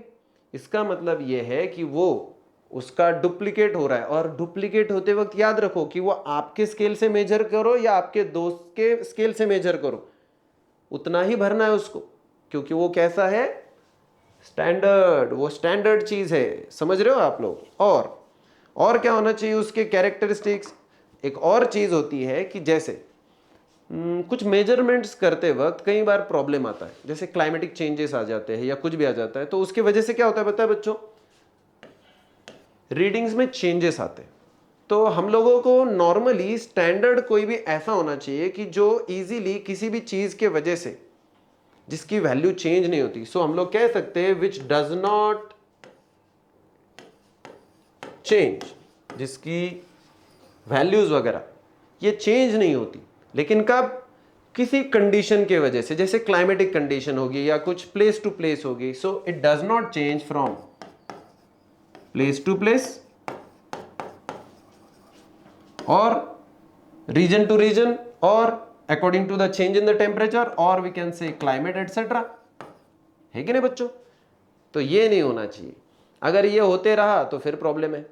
इसका मतलब ये है कि वो उसका डुप्लीकेट हो रहा है, और डुप्लीकेट होते वक्त याद रखो कि वो आपके स्केल से मेजर करो या आपके दोस्त के स्केल से मेजर करो, उतना ही भरना है उसको, क्योंकि वो कैसा है, स्टैंडर्ड, वो स्टैंडर्ड चीज है। समझ रहे हो आप लोग? और क्या होना चाहिए उसके कैरेक्टरिस्टिक्स? एक और चीज होती है कि जैसे कुछ मेजरमेंट्स करते वक्त कई बार प्रॉब्लम आता है, जैसे क्लाइमेटिक चेंजेस आ जाते हैं या कुछ भी आ जाता है, तो उसकी वजह से क्या होता है पता है बच्चों, रीडिंग्स में चेंजेस आते हैं। तो हम लोगों को नॉर्मली स्टैंडर्ड कोई भी ऐसा होना चाहिए कि जो इजीली किसी भी चीज के वजह से जिसकी वैल्यू चेंज नहीं होती। सो हम लोग कह सकते हैं विच डज नॉट चेंज, जिसकी वैल्यूज वगैरह ये चेंज नहीं होती, लेकिन कब? किसी कंडीशन के वजह से, जैसे क्लाइमेटिक कंडीशन होगी या कुछ प्लेस टू प्लेस होगी। So it does not change from place to place और रीजन टू रीजन और according to the change in the temperature, और we can say climate etcetera. है कि नहीं बच्चों? तो ये नहीं होना चाहिए। अगर ये होते रहा तो फिर प्रॉब्लम है।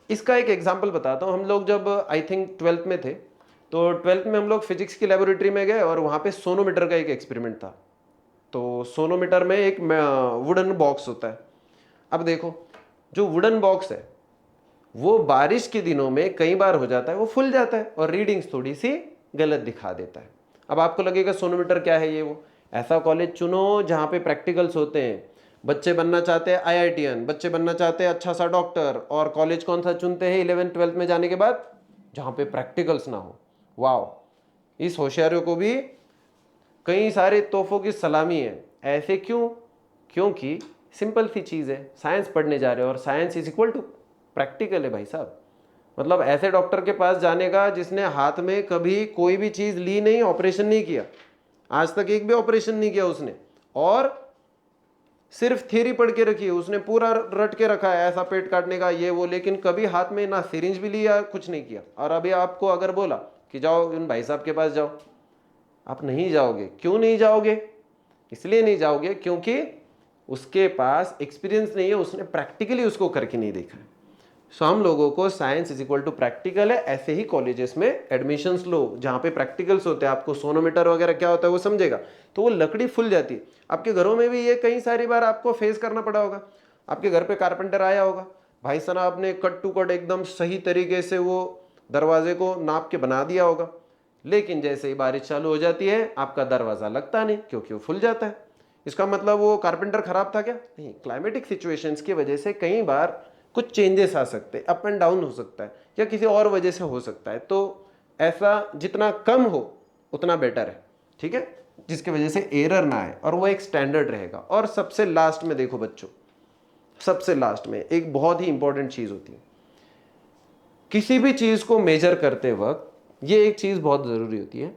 इसका एक एग्जांपल बताता हूँ। हम लोग जब आई थिंक 12th में थे, तो 12th में हम लोग फिजिक्स की लेबोरेटरी में गए और वहाँ पे सोनोमीटर का एक एक्सपेरिमेंट था। तो सोनोमीटर में एक वुडन बॉक्स होता है। अब देखो, जो वुडन बॉक्स है वो बारिश के दिनों में कई बार हो जाता है, वो फुल जाता है और रीडिंग्स थोड़ी सी गलत दिखा देता है। अब आपको लगेगा सोनोमीटर क्या है ये वो। ऐसा कॉलेज चुनो जहाँ पे प्रैक्टिकल्स होते हैं। बच्चे बनना चाहते हैं IITian, बच्चे बनना चाहते हैं अच्छा सा डॉक्टर, और कॉलेज कौन सा चुनते हैं 11th 12th में जाने के बाद? जहाँ पे प्रैक्टिकल्स ना हो। वाओ, इस होशियारियों को भी कई सारे तोहफों की सलामी है। ऐसे क्यों? क्योंकि सिंपल सी चीज़ है, साइंस पढ़ने जा रहे हो और science is equal to practical है भाई साहब। मतलब ऐसे डॉक्टर के पास जाने का जिसने हाथ में कभी कोई भी चीज़ ली नहीं, ऑपरेशन नहीं किया, आज तक एक भी ऑपरेशन नहीं किया उसने, और सिर्फ थ्योरी पढ़ के रखी है उसने, पूरा रट के रखा है ऐसा पेट काटने का ये वो, लेकिन कभी हाथ में ना सिरिंज भी लिया, कुछ नहीं किया। और अभी आपको अगर बोला कि जाओ उन भाई साहब के पास जाओ, आप नहीं जाओगे। क्यों नहीं जाओगे? इसलिए नहीं जाओगे क्योंकि उसके पास एक्सपीरियंस नहीं है, उसने प्रैक्टिकली उसको करके नहीं देखा है। सो हम लोगों को science is equal to practical है। ऐसे ही कॉलेजेस में एडमिशन्स लो जहाँ पे प्रैक्टिकल्स होते हैं, आपको सोनोमीटर वगैरह क्या होता है वो समझेगा, तो वो लकड़ी फुल जाती है। आपके घरों में भी ये कई सारी बार आपको फेस करना पड़ा होगा। आपके घर पे कारपेंटर आया होगा, भाई साहब ने कट टू कट एकदम सही तरीके से वो दरवाजे को नाप के बना दिया होगा, लेकिन जैसे ही बारिश चालू हो जाती है आपका दरवाजा लगता नहीं क्योंकि वो फुल जाता है। इसका मतलब वो कारपेंटर खराब था क्या? नहीं, क्लाइमेटिक सिचुएशंस की वजह से कई बार कुछ चेंजेस आ सकते हैं, अप एंड डाउन हो सकता है, या किसी और वजह से हो सकता है। तो ऐसा जितना कम हो उतना बेटर है, ठीक है, जिसकी वजह से एरर ना आए और वो एक स्टैंडर्ड रहेगा। और सबसे लास्ट में देखो बच्चों, सबसे लास्ट में एक बहुत ही इंपॉर्टेंट चीज होती है। किसी भी चीज को मेजर करते वक्त ये एक चीज बहुत जरूरी होती है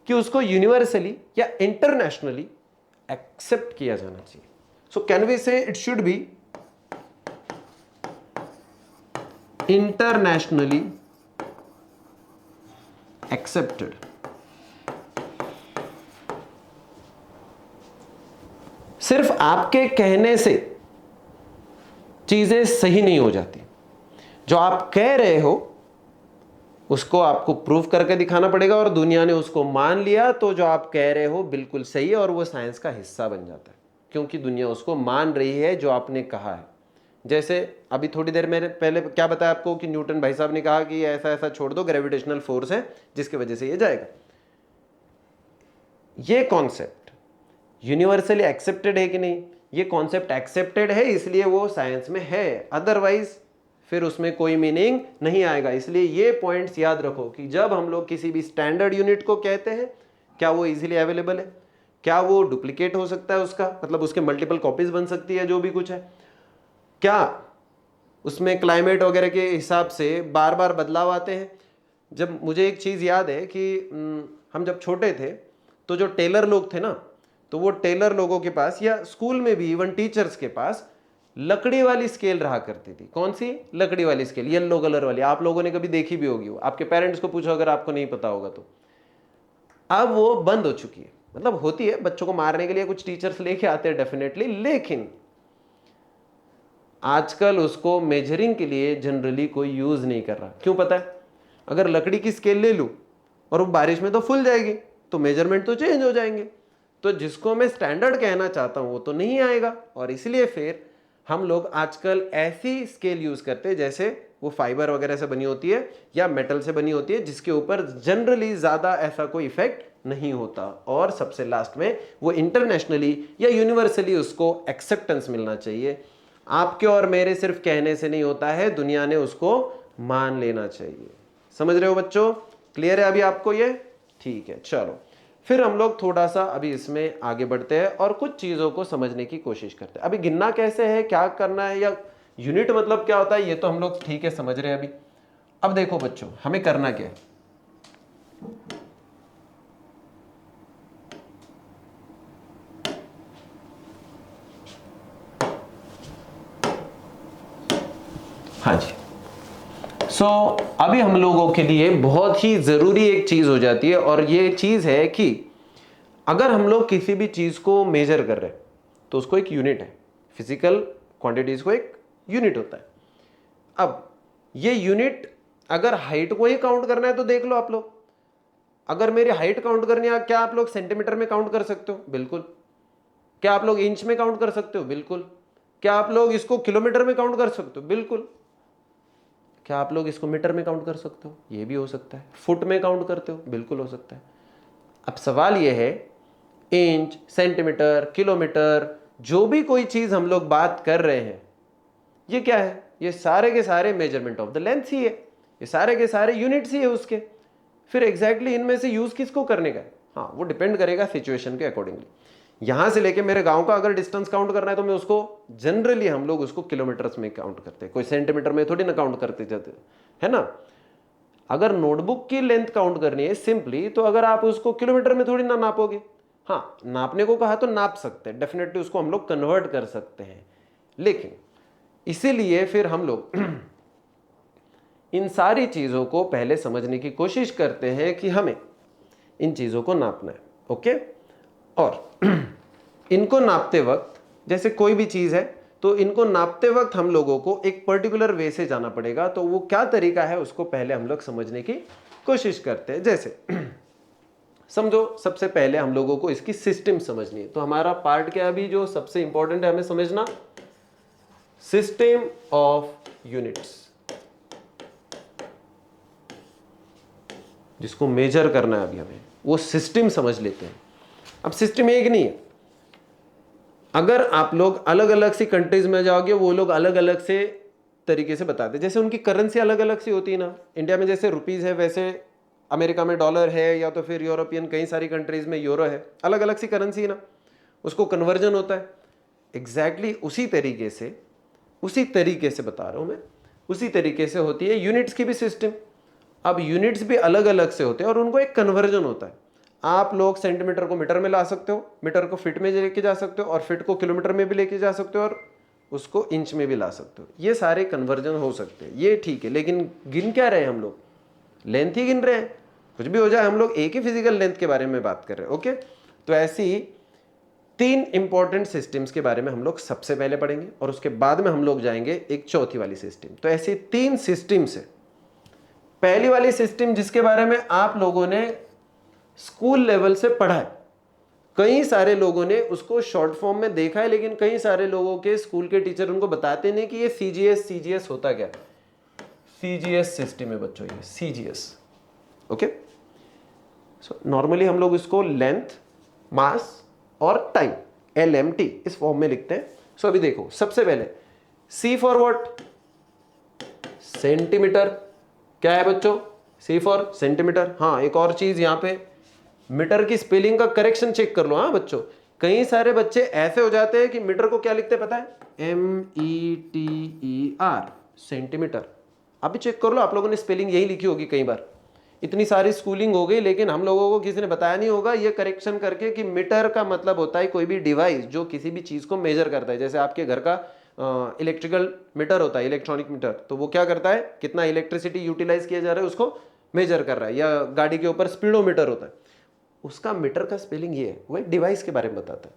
कि उसको यूनिवर्सली या इंटरनेशनली एक्सेप्ट किया जाना चाहिए। सो कैन वी से it should be internationally accepted. सिर्फ आपके कहने से चीजें सही नहीं हो जाती। जो आप कह रहे हो उसको आपको प्रूव करके दिखाना पड़ेगा, और दुनिया ने उसको मान लिया तो जो आप कह रहे हो बिल्कुल सही है और वो साइंस का हिस्सा बन जाता है, क्योंकि दुनिया उसको मान रही है जो आपने कहा है। जैसे अभी थोड़ी देर मेरे पहले क्या बताया आपको कि न्यूटन भाई साहब ने कहा कि ऐसा ऐसा छोड़ दो, ग्रेविटेशनल फोर्स है जिसकी वजह से ये जाएगा। ये कॉन्सेप्ट यूनिवर्सली एक्सेप्टेड है कि नहीं? ये कॉन्सेप्ट एक्सेप्टेड है इसलिए वो साइंस में है, अदरवाइज फिर उसमें कोई मीनिंग नहीं आएगा। इसलिए ये पॉइंट्स याद रखो कि जब हम लोग किसी भी स्टैंडर्ड यूनिट को कहते हैं, क्या वो इजीली अवेलेबल है? क्या वो डुप्लीकेट हो सकता है उसका, मतलब उसके मल्टीपल कॉपीज बन सकती है, जो भी कुछ है? क्या उसमें क्लाइमेट वगैरह के हिसाब से बार बार बदलाव आते हैं? जब मुझे एक चीज़ याद है कि हम जब छोटे थे तो जो टेलर लोग थे ना, तो वो टेलर लोगों के पास या स्कूल में भी इवन टीचर्स के पास लकड़ी वाली स्केल रहा करती थी। कौन सी? लकड़ी वाली स्केल, येलो कलर वाली। आप लोगों ने कभी देखी भी होगी, वो आपके पेरेंट्स को पूछो अगर आपको नहीं पता होगा तो। अब वो बंद हो चुकी है, मतलब होती है बच्चों को मारने के लिए कुछ टीचर्स लेके आते हैं डेफिनेटली, लेकिन आजकल उसको मेजरिंग के लिए जनरली कोई यूज नहीं कर रहा। क्यों पता है? अगर लकड़ी की स्केल ले लूं और वो बारिश में तो फूल जाएगी, तो मेजरमेंट तो चेंज हो जाएंगे, तो जिसको मैं स्टैंडर्ड कहना चाहता हूं वो तो नहीं आएगा। और इसलिए फिर हम लोग आजकल ऐसी स्केल यूज करते हैं जैसे वो फाइबर वगैरह से बनी होती है या मेटल से बनी होती है, जिसके ऊपर जनरली ज्यादा ऐसा कोई इफेक्ट नहीं होता। और सबसे लास्ट में वो इंटरनेशनली या यूनिवर्सली उसको एक्सेप्टेंस मिलना चाहिए। आपके और मेरे सिर्फ कहने से नहीं होता है, दुनिया ने उसको मान लेना चाहिए। समझ रहे हो बच्चों? क्लियर है अभी आपको ये? ठीक है, चलो फिर हम लोग थोड़ा सा अभी इसमें आगे बढ़ते हैं और कुछ चीजों को समझने की कोशिश करते हैं। अभी गिनना कैसे है, क्या करना है, या यूनिट मतलब क्या होता है, ये तो हम लोग ठीक है समझ रहे हैं अभी। अब देखो बच्चों, हमें करना क्या है। हाँ जी, अभी हम लोगों के लिए बहुत ही जरूरी एक चीज हो जाती है, और ये चीज है कि अगर हम लोग किसी भी चीज को मेजर कर रहे हैं तो उसको एक यूनिट है, फिजिकल क्वांटिटीज को एक यूनिट होता है। अब ये यूनिट अगर हाइट को ही काउंट करना है तो देख लो आप लोग, अगर मेरी हाइट काउंट करनी है, क्या आप लोग सेंटीमीटर में काउंट कर सकते हो? बिल्कुल। क्या आप लोग इंच में काउंट कर सकते हो? बिल्कुल। क्या आप लोग इसको किलोमीटर में काउंट कर सकते हो? बिल्कुल। क्या आप लोग इसको मीटर में काउंट कर सकते हो? ये भी हो सकता है। फुट में काउंट करते हो? बिल्कुल हो सकता है। अब सवाल यह है, इंच, सेंटीमीटर, किलोमीटर, जो भी कोई चीज हम लोग बात कर रहे हैं, ये क्या है? ये सारे के सारे मेजरमेंट ऑफ द लेंथ ही है, ये सारे के सारे यूनिट्स ही है उसके। फिर एग्जैक्टली इनमें से यूज किसको करने का है? हाँ, वो डिपेंड करेगा सिचुएशन के अकॉर्डिंगली। यहां से लेके मेरे गांव का अगर डिस्टेंस काउंट करना है तो मैं उसको जनरली हम लोग उसको किलोमीटर्स में काउंट करते हैं, कोई सेंटीमीटर में थोड़ी ना काउंट करते जाते, है ना। अगर नोटबुक की लेंथ काउंट करनी है सिंपली, तो अगर आप उसको किलोमीटर में थोड़ी ना नापोगे। हाँ, नापने को कहा तो नाप सकते हैं, डेफिनेटली उसको हम लोग कन्वर्ट कर सकते हैं, लेकिन इसीलिए फिर हम लोग इन सारी चीजों को पहले समझने की कोशिश करते हैं कि हमें इन चीजों को नापना है। ओके, और इनको नापते वक्त, जैसे कोई भी चीज है तो इनको नापते वक्त हम लोगों को एक पर्टिकुलर वे से जाना पड़ेगा, तो वो क्या तरीका है उसको पहले हम लोग समझने की कोशिश करते हैं। जैसे समझो, सबसे पहले हम लोगों को इसकी सिस्टम समझनी है, तो हमारा पार्ट क्या अभी जो सबसे इंपॉर्टेंट है हमें समझना, सिस्टम ऑफ यूनिट्स, जिसको मेजर करना है अभी हमें, वो सिस्टम समझ लेते हैं। अब सिस्टम एक नहीं है, अगर आप लोग अलग अलग सी कंट्रीज में जाओगे, वो लोग अलग अलग से तरीके से बताते हैं, जैसे उनकी करेंसी अलग अलग सी होती है ना। इंडिया में जैसे रुपीज है, वैसे अमेरिका में डॉलर है, या तो फिर यूरोपियन कई सारी कंट्रीज में यूरो है, अलग अलग सी करेंसी है ना, उसको कन्वर्जन होता है। एग्जैक्टली उसी तरीके से बता रहा हूं मैं, उसी तरीके से होती है यूनिट्स की भी सिस्टम। अब यूनिट्स भी अलग अलग से होते हैं और उनको एक कन्वर्जन होता है। आप लोग सेंटीमीटर को मीटर में ला सकते हो, मीटर को फीट में लेके जा सकते हो, और फीट को किलोमीटर में भी लेके जा सकते हो, और उसको इंच में भी ला सकते हो। ये सारे कन्वर्जन हो सकते हैं, ये ठीक है, लेकिन गिन क्या रहे हैं हम लोग? लेंथ ही गिन रहे हैं। कुछ भी हो जाए, हम लोग एक ही फिजिकल लेंथ के बारे में बात कर रहे हैं। ओके, तो ऐसी 3 इंपॉर्टेंट सिस्टम्स के बारे में हम लोग सबसे पहले पढ़ेंगे, और उसके बाद में हम लोग जाएंगे एक चौथी वाली सिस्टम। तो ऐसी 3 सिस्टम्स है। पहली वाली सिस्टम जिसके बारे में आप लोगों ने स्कूल लेवल से पढ़ा है, कई सारे लोगों ने उसको शॉर्ट फॉर्म में देखा है, लेकिन कई सारे लोगों के स्कूल के टीचर उनको बताते नहीं कि ये सीजीएस होता क्या है। सीजीएस सिस्टम है बच्चों, ये सीजीएस। ओके, सो नॉर्मली हम लोग इसको लेंथ, मास और टाइम, LMT इस फॉर्म में लिखते हैं। सो अभी देखो, सबसे पहले C फॉर व्हाट? सेंटीमीटर। क्या है बच्चों? C for centimetre. हाँ, एक और चीज यहां पे मीटर की स्पेलिंग का करेक्शन चेक कर लो। हाँ बच्चों, कई सारे बच्चे ऐसे हो जाते हैं कि मीटर को क्या लिखते हैं पता है, METER, सेंटीमीटर। आप भी चेक कर लो, आप लोगों ने स्पेलिंग यही लिखी होगी कई बार। इतनी सारी स्कूलिंग हो गई लेकिन हम लोगों को किसी ने बताया नहीं होगा ये करेक्शन करके कि मीटर का मतलब होता है कोई भी डिवाइस जो किसी भी चीज को मेजर करता है। जैसे आपके घर का इलेक्ट्रिकल मीटर होता है, इलेक्ट्रॉनिक मीटर, तो वो क्या करता है, कितना इलेक्ट्रिसिटी यूटिलाइज किया जा रहा है उसको मेजर कर रहा है। या गाड़ी के ऊपर स्पीडोमीटर होता है, उसका मीटर का स्पेलिंग ये है, वो एक डिवाइस के बारे में बताता है।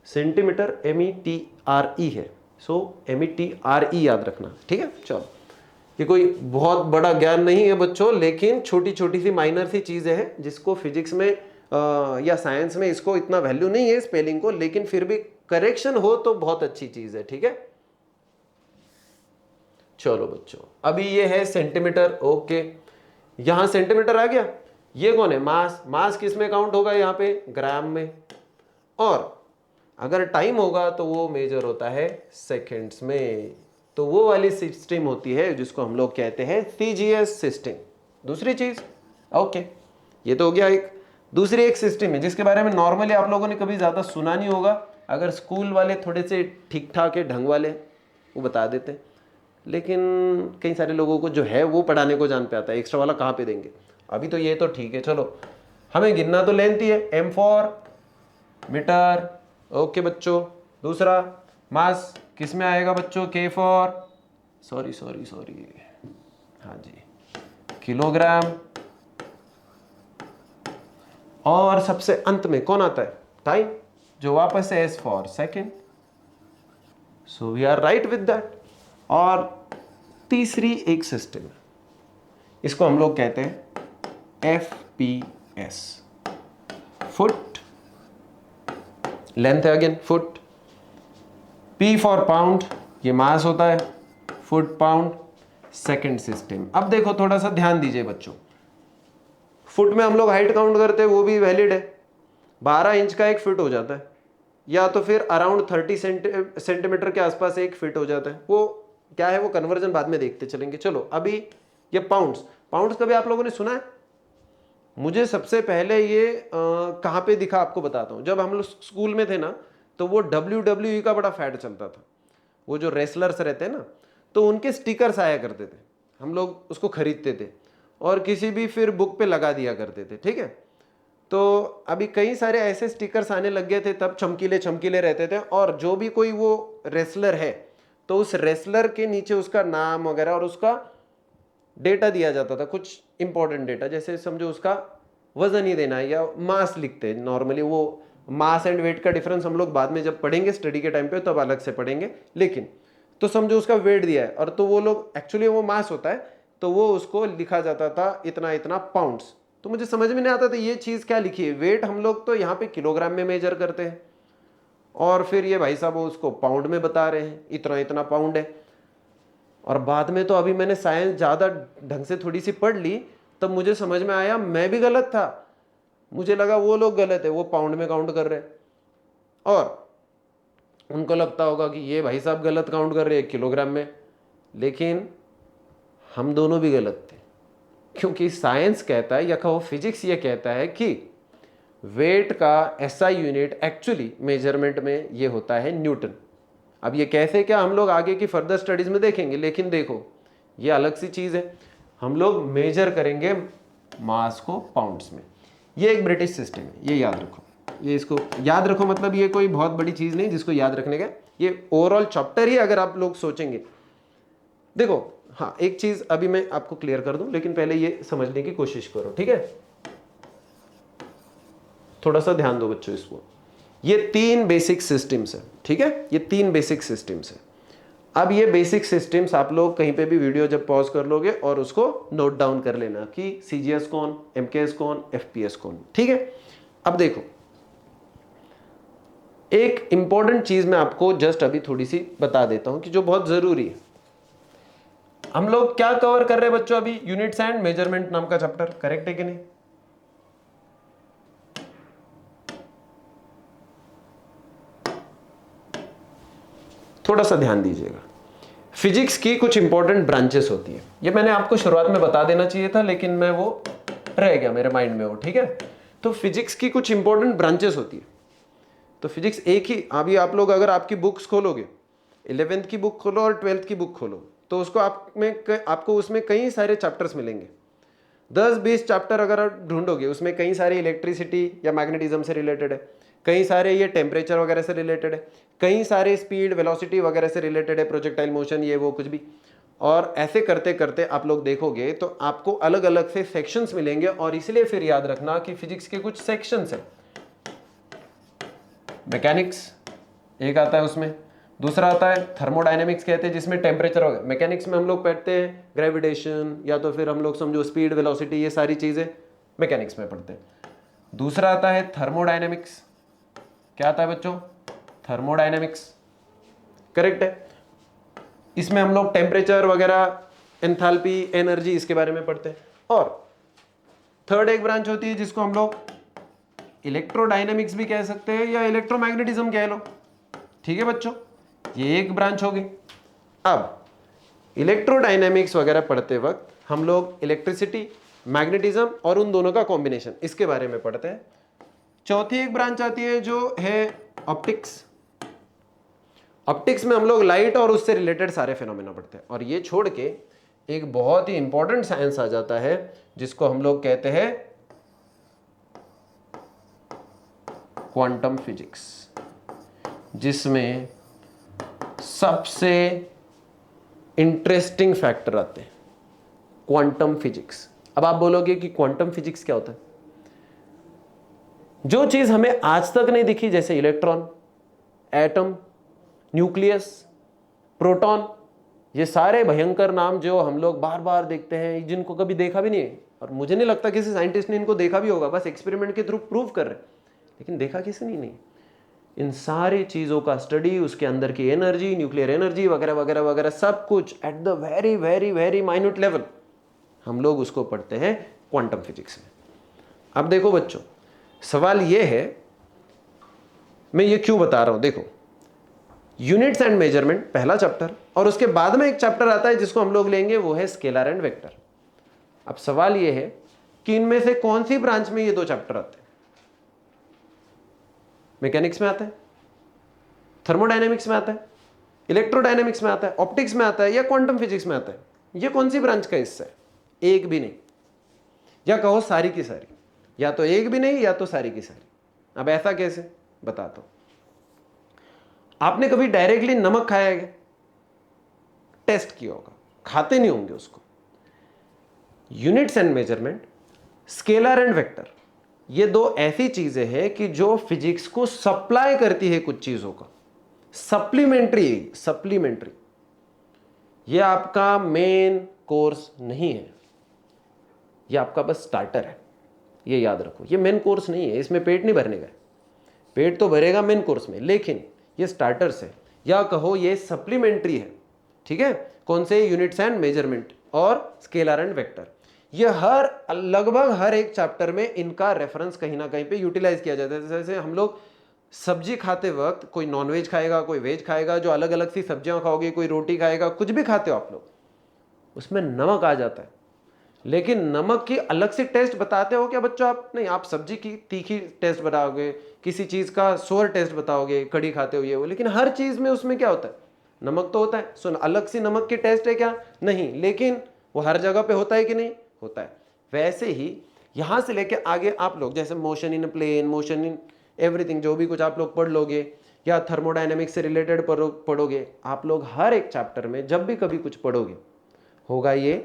सेंटीमीटर METRE है, सो METRE याद रखना, ठीक है। चलो, ये कोई बहुत बड़ा ज्ञान नहीं है बच्चों, लेकिन छोटी छोटी सी माइनर सी चीजें हैं जिसको फिजिक्स में या साइंस में इसको इतना वैल्यू नहीं है स्पेलिंग को, लेकिन फिर भी करेक्शन हो तो बहुत अच्छी चीज है, ठीक है। चलो बच्चों, अभी ये है सेंटीमीटर, ओके, यहां सेंटीमीटर आ गया। ये कौन है, मास। मास किस में काउंट होगा, यहाँ पे ग्राम में, और अगर टाइम होगा तो वो मेजर होता है सेकेंड्स में। तो वो वाली सिस्टम होती है जिसको हम लोग कहते हैं CGS सिस्टम। दूसरी चीज, ओके, ये तो हो गया एक। दूसरी एक सिस्टम है जिसके बारे में नॉर्मली आप लोगों ने कभी ज्यादा सुना नहीं होगा, अगर स्कूल वाले थोड़े से ठीक ठाक है ढंग वाले वो बता देते हैं, लेकिन कई सारे लोगों को जो है वो पढ़ाने को जान पे आता है, एक्स्ट्रा वाला कहाँ पे देंगे। अभी तो ये तो ठीक है, चलो हमें गिनना तो लेंथी है, M फॉर मीटर, ओके बच्चों। दूसरा मास किस में आएगा बच्चों, K फॉर सॉरी हाँ जी किलोग्राम, और सबसे अंत में कौन आता है, टाइम, जो वापस है S for second. So we are right with that. और तीसरी एक सिस्टम है, इसको हम लोग कहते हैं FPS, फुट, लेंथ है again foot, P for pound, ये मास होता है, फुट पाउंड, सेकंड सिस्टम। अब देखो थोड़ा सा ध्यान दीजिए बच्चों, फुट में हम लोग हाइट काउंट करते हैं, वो भी वैलिड है, 12 इंच का एक फिट हो जाता है, या तो फिर अराउंड 30 सेंटीमीटर के आसपास एक फिट हो जाता है। वो क्या है, वो कन्वर्जन बाद में देखते चलेंगे। चलो अभी ये पाउंड्स, पाउंड्स कभी आप लोगों ने सुना है? मुझे सबसे पहले ये कहाँ पे दिखा आपको बताता हूँ। जब हम लोग स्कूल में थे ना, तो वो WWE का बड़ा फैड चलता था, वो जो रेसलर्स रहते हैं ना, तो उनके स्टिकर्स आया करते थे, हम लोग उसको खरीदते थे और किसी भी फिर बुक पे लगा दिया करते थे, ठीक है। तो अभी कई सारे ऐसे स्टिकर्स आने लग गए थे, तब चमकीले चमकीले रहते थे, और जो भी कोई वो रेसलर है तो उस रेसलर के नीचे उसका नाम वगैरह और उसका डेटा दिया जाता था, कुछ इंपॉर्टेंट डेटा, जैसे समझो उसका वजन ही देना है या मास लिखते हैं नॉर्मली। वो मास एंड वेट का डिफरेंस हम लोग बाद में जब पढ़ेंगे स्टडी के टाइम पे तब अलग से पढ़ेंगे, लेकिन तो समझो उसका वेट दिया है, और तो वो लोग एक्चुअली वो मास होता है, तो वो उसको लिखा जाता था इतना इतना पाउंड्स। तो मुझे समझ में नहीं आता था ये चीज़ क्या लिखी है। वेट हम लोग तो यहाँ पे किलोग्राम में मेजर करते हैं, और फिर ये भाई साहब उसको पाउंड में बता रहे हैं, इतना इतना पाउंड है। और बाद में तो अभी मैंने साइंस ज़्यादा ढंग से थोड़ी सी पढ़ ली, तब मुझे समझ में आया मैं भी गलत था। मुझे लगा वो लोग गलत है, वो पाउंड में काउंट कर रहे हैं, और उनको लगता होगा कि ये भाई साहब गलत काउंट कर रहे हैं किलोग्राम में, लेकिन हम दोनों भी गलत थे। क्योंकि साइंस कहता है या कहो फिजिक्स ये कहता है कि वेट का SI यूनिट एक्चुअली मेजरमेंट में ये होता है न्यूटन। अब ये कैसे क्या हम लोग आगे की फर्दर स्टडीज में देखेंगे, लेकिन देखो ये अलग सी चीज़ है। हम लोग मेजर करेंगे मास को पाउंड्स में। ये एक ब्रिटिश सिस्टम है, ये याद रखो, ये इसको याद रखो, मतलब ये कोई बहुत बड़ी चीज़ नहीं जिसको याद रखने का, ये ओवरऑल चैप्टर ही अगर आप लोग सोचेंगे। देखो हाँ, एक चीज़ अभी मैं आपको क्लियर कर दूं, लेकिन पहले ये समझने की कोशिश करो, ठीक है। थोड़ा सा ध्यान दो बच्चों इसको। ये 3 बेसिक सिस्टम्स है, ठीक है, ये 3 बेसिक सिस्टम्स है। अब ये बेसिक सिस्टम्स आप लोग कहीं पे भी वीडियो जब पॉज कर लोगे और उसको नोट डाउन कर लेना कि CGS कौन, MKS कौन, FPS कौन, ठीक है। अब देखो एक इंपॉर्टेंट चीज मैं आपको जस्ट अभी थोड़ी सी बता देता हूं कि जो बहुत जरूरी है। हम लोग क्या कवर कर रहे हैं बच्चों अभी, यूनिट्स एंड मेजरमेंट नाम का चैप्टर, करेक्ट है कि नहीं? थोड़ा सा ध्यान दीजिएगा। फिजिक्स की कुछ इंपॉर्टेंट ब्रांचेस होती है, ये मैंने आपको शुरुआत में बता देना चाहिए था, लेकिन मैं वो रह गया मेरे माइंड में वो, ठीक है। तो फिजिक्स की कुछ इंपॉर्टेंट ब्रांचेस होती है। तो फिजिक्स एक ही, अभी आप लोग अगर आपकी बुक्स खोलोगे, 11th की बुक खोलो और 12th की बुक खोलो, तो उसको आपको उसमें कई सारे चैप्टर्स मिलेंगे। 10-20 चैप्टर अगर आप ढूंढोगे, उसमें कई सारे इलेक्ट्रिसिटी या मैग्नेटिज्म से रिलेटेड है, कई सारे ये टेम्परेचर वगैरह से रिलेटेड है, कई सारे स्पीड वेलोसिटी वगैरह से रिलेटेड है, प्रोजेक्टाइल मोशन, ये वो कुछ भी। और ऐसे करते करते आप लोग देखोगे तो आपको अलग अलग से सेक्शंस मिलेंगे। और इसलिए फिर याद रखना कि फिजिक्स के कुछ सेक्शंस हैं। मैकेनिक्स एक आता है, उसमें दूसरा आता है थर्मोडायनेमिक्स कहते हैं, जिसमें टेम्परेचर वगैरह। मैकेनिक्स में हम लोग पढ़ते हैं ग्रेविटेशन, या तो फिर हम लोग समझो स्पीड वेलोसिटी, ये सारी चीजें मैकेनिक्स में पढ़ते हैं। दूसरा आता है थर्मोडायनेमिक्स। क्या आता है बच्चों? थर्मोडायनेमिक्स, करेक्ट है। इसमें हम लोग टेम्परेचर वगैरह, एंथैल्पी, एनर्जी, इसके बारे में पढ़ते हैं। और थर्ड एक ब्रांच होती है जिसको हम लोग इलेक्ट्रोडायनेमिक्स भी कह सकते हैं या इलेक्ट्रोमैग्नेटिज्म कह लो। ठीक है बच्चों, ये एक ब्रांच होगी। अब इलेक्ट्रोडायनेमिक्स वगैरह पढ़ते वक्त हम लोग इलेक्ट्रिसिटी, मैग्नेटिज्म और उन दोनों का कॉम्बिनेशन, इसके बारे में पढ़ते हैं। चौथी एक ब्रांच आती है जो है ऑप्टिक्स। ऑप्टिक्स में हम लोग लाइट और उससे रिलेटेड सारे फिनोमेना पढ़ते हैं। और ये छोड़ के एक बहुत ही इंपॉर्टेंट साइंस आ जाता है जिसको हम लोग कहते हैं क्वांटम फिजिक्स, जिसमें सबसे इंटरेस्टिंग फैक्टर आते हैं क्वांटम फिजिक्स। अब आप बोलोगे कि क्वांटम फिजिक्स क्या होता है? जो चीज हमें आज तक नहीं दिखी, जैसे इलेक्ट्रॉन, एटम, न्यूक्लियस, प्रोटॉन, ये सारे भयंकर नाम जो हम लोग बार बार देखते हैं, जिनको कभी देखा भी नहीं है। और मुझे नहीं लगता किसी साइंटिस्ट ने इनको देखा भी होगा, बस एक्सपेरिमेंट के थ्रू प्रूव कर रहे हैं, लेकिन देखा किसी ने नहीं। इन सारी चीजों का स्टडी, उसके अंदर की एनर्जी, न्यूक्लियर एनर्जी वगैरह वगैरह वगैरह, सब कुछ at the very very very minute level हम लोग उसको पढ़ते हैं क्वांटम फिजिक्स में। अब देखो बच्चों, सवाल ये है, मैं ये क्यों बता रहा हूं, देखो यूनिट्स एंड मेजरमेंट पहला चैप्टर, और उसके बाद में एक चैप्टर आता है जिसको हम लोग लेंगे, वो है स्केलर एंड वेक्टर। अब सवाल ये है कि इनमें से कौन सी ब्रांच में ये दो चैप्टर आते हैं? मैकेनिक्स में आता है, थर्मोडायनेमिक्स में आता है, इलेक्ट्रोडायनेमिक्स में आता है, ऑप्टिक्स में आता है, या क्वांटम फिजिक्स में आता है? ये कौन सी ब्रांच का हिस्सा है? एक भी नहीं, या कहो सारी की सारी, या तो एक भी नहीं या तो सारी की सारी। अब ऐसा कैसे, बताता हूं। आपने कभी डायरेक्टली नमक खाया है क्या? टेस्ट किया होगा, खाते नहीं होंगे उसको। Units and measurement, scalar and vector, ये दो ऐसी चीजें हैं कि जो फिजिक्स को सप्लाई करती है कुछ चीजों का, सप्लीमेंट्री। ये आपका मेन कोर्स नहीं है, ये आपका बस स्टार्टर है, ये याद रखो। ये मेन कोर्स नहीं है, इसमें पेट नहीं भरने का, पेट तो भरेगा मेन कोर्स में, लेकिन ये स्टार्टर्स है, या कहो ये सप्लीमेंट्री है। ठीक है, कौन से? यूनिट्स एंड मेजरमेंट और स्केलर एंड वेक्टर। ये लगभग हर एक चैप्टर में इनका रेफरेंस कहीं ना कहीं पे यूटिलाइज किया जाता है। जैसे हम लोग सब्जी खाते वक्त, कोई नॉनवेज खाएगा, कोई वेज खाएगा, जो अलग अलग सी सब्जियां खाओगे, कोई रोटी खाएगा, कुछ भी खाते हो आप लोग, उसमें नमक आ जाता है। लेकिन नमक की अलग से टेस्ट बताते हो क्या बच्चों आप? नहीं, आप सब्जी की तीखी टेस्ट बताओगे, किसी चीज का सोर टेस्ट बताओगे, कड़ी खाते हो ये वो, लेकिन हर चीज में उसमें क्या होता है? नमक तो होता है। सुन, अलग से नमक की टेस्ट है क्या? नहीं, लेकिन वो हर जगह पे होता है कि नहीं? होता है। वैसे ही यहां से लेके आगे आप लोग जैसे motion in plane, motion in everything, जो भी कुछ आप लोग पढ़ लोगे, या थर्मोडायनेमिक्स से रिलेटेड पढ़ोगे, आप लोग हर एक चैप्टर में जब भी कभी कुछ पढ़ोगे, होगा ये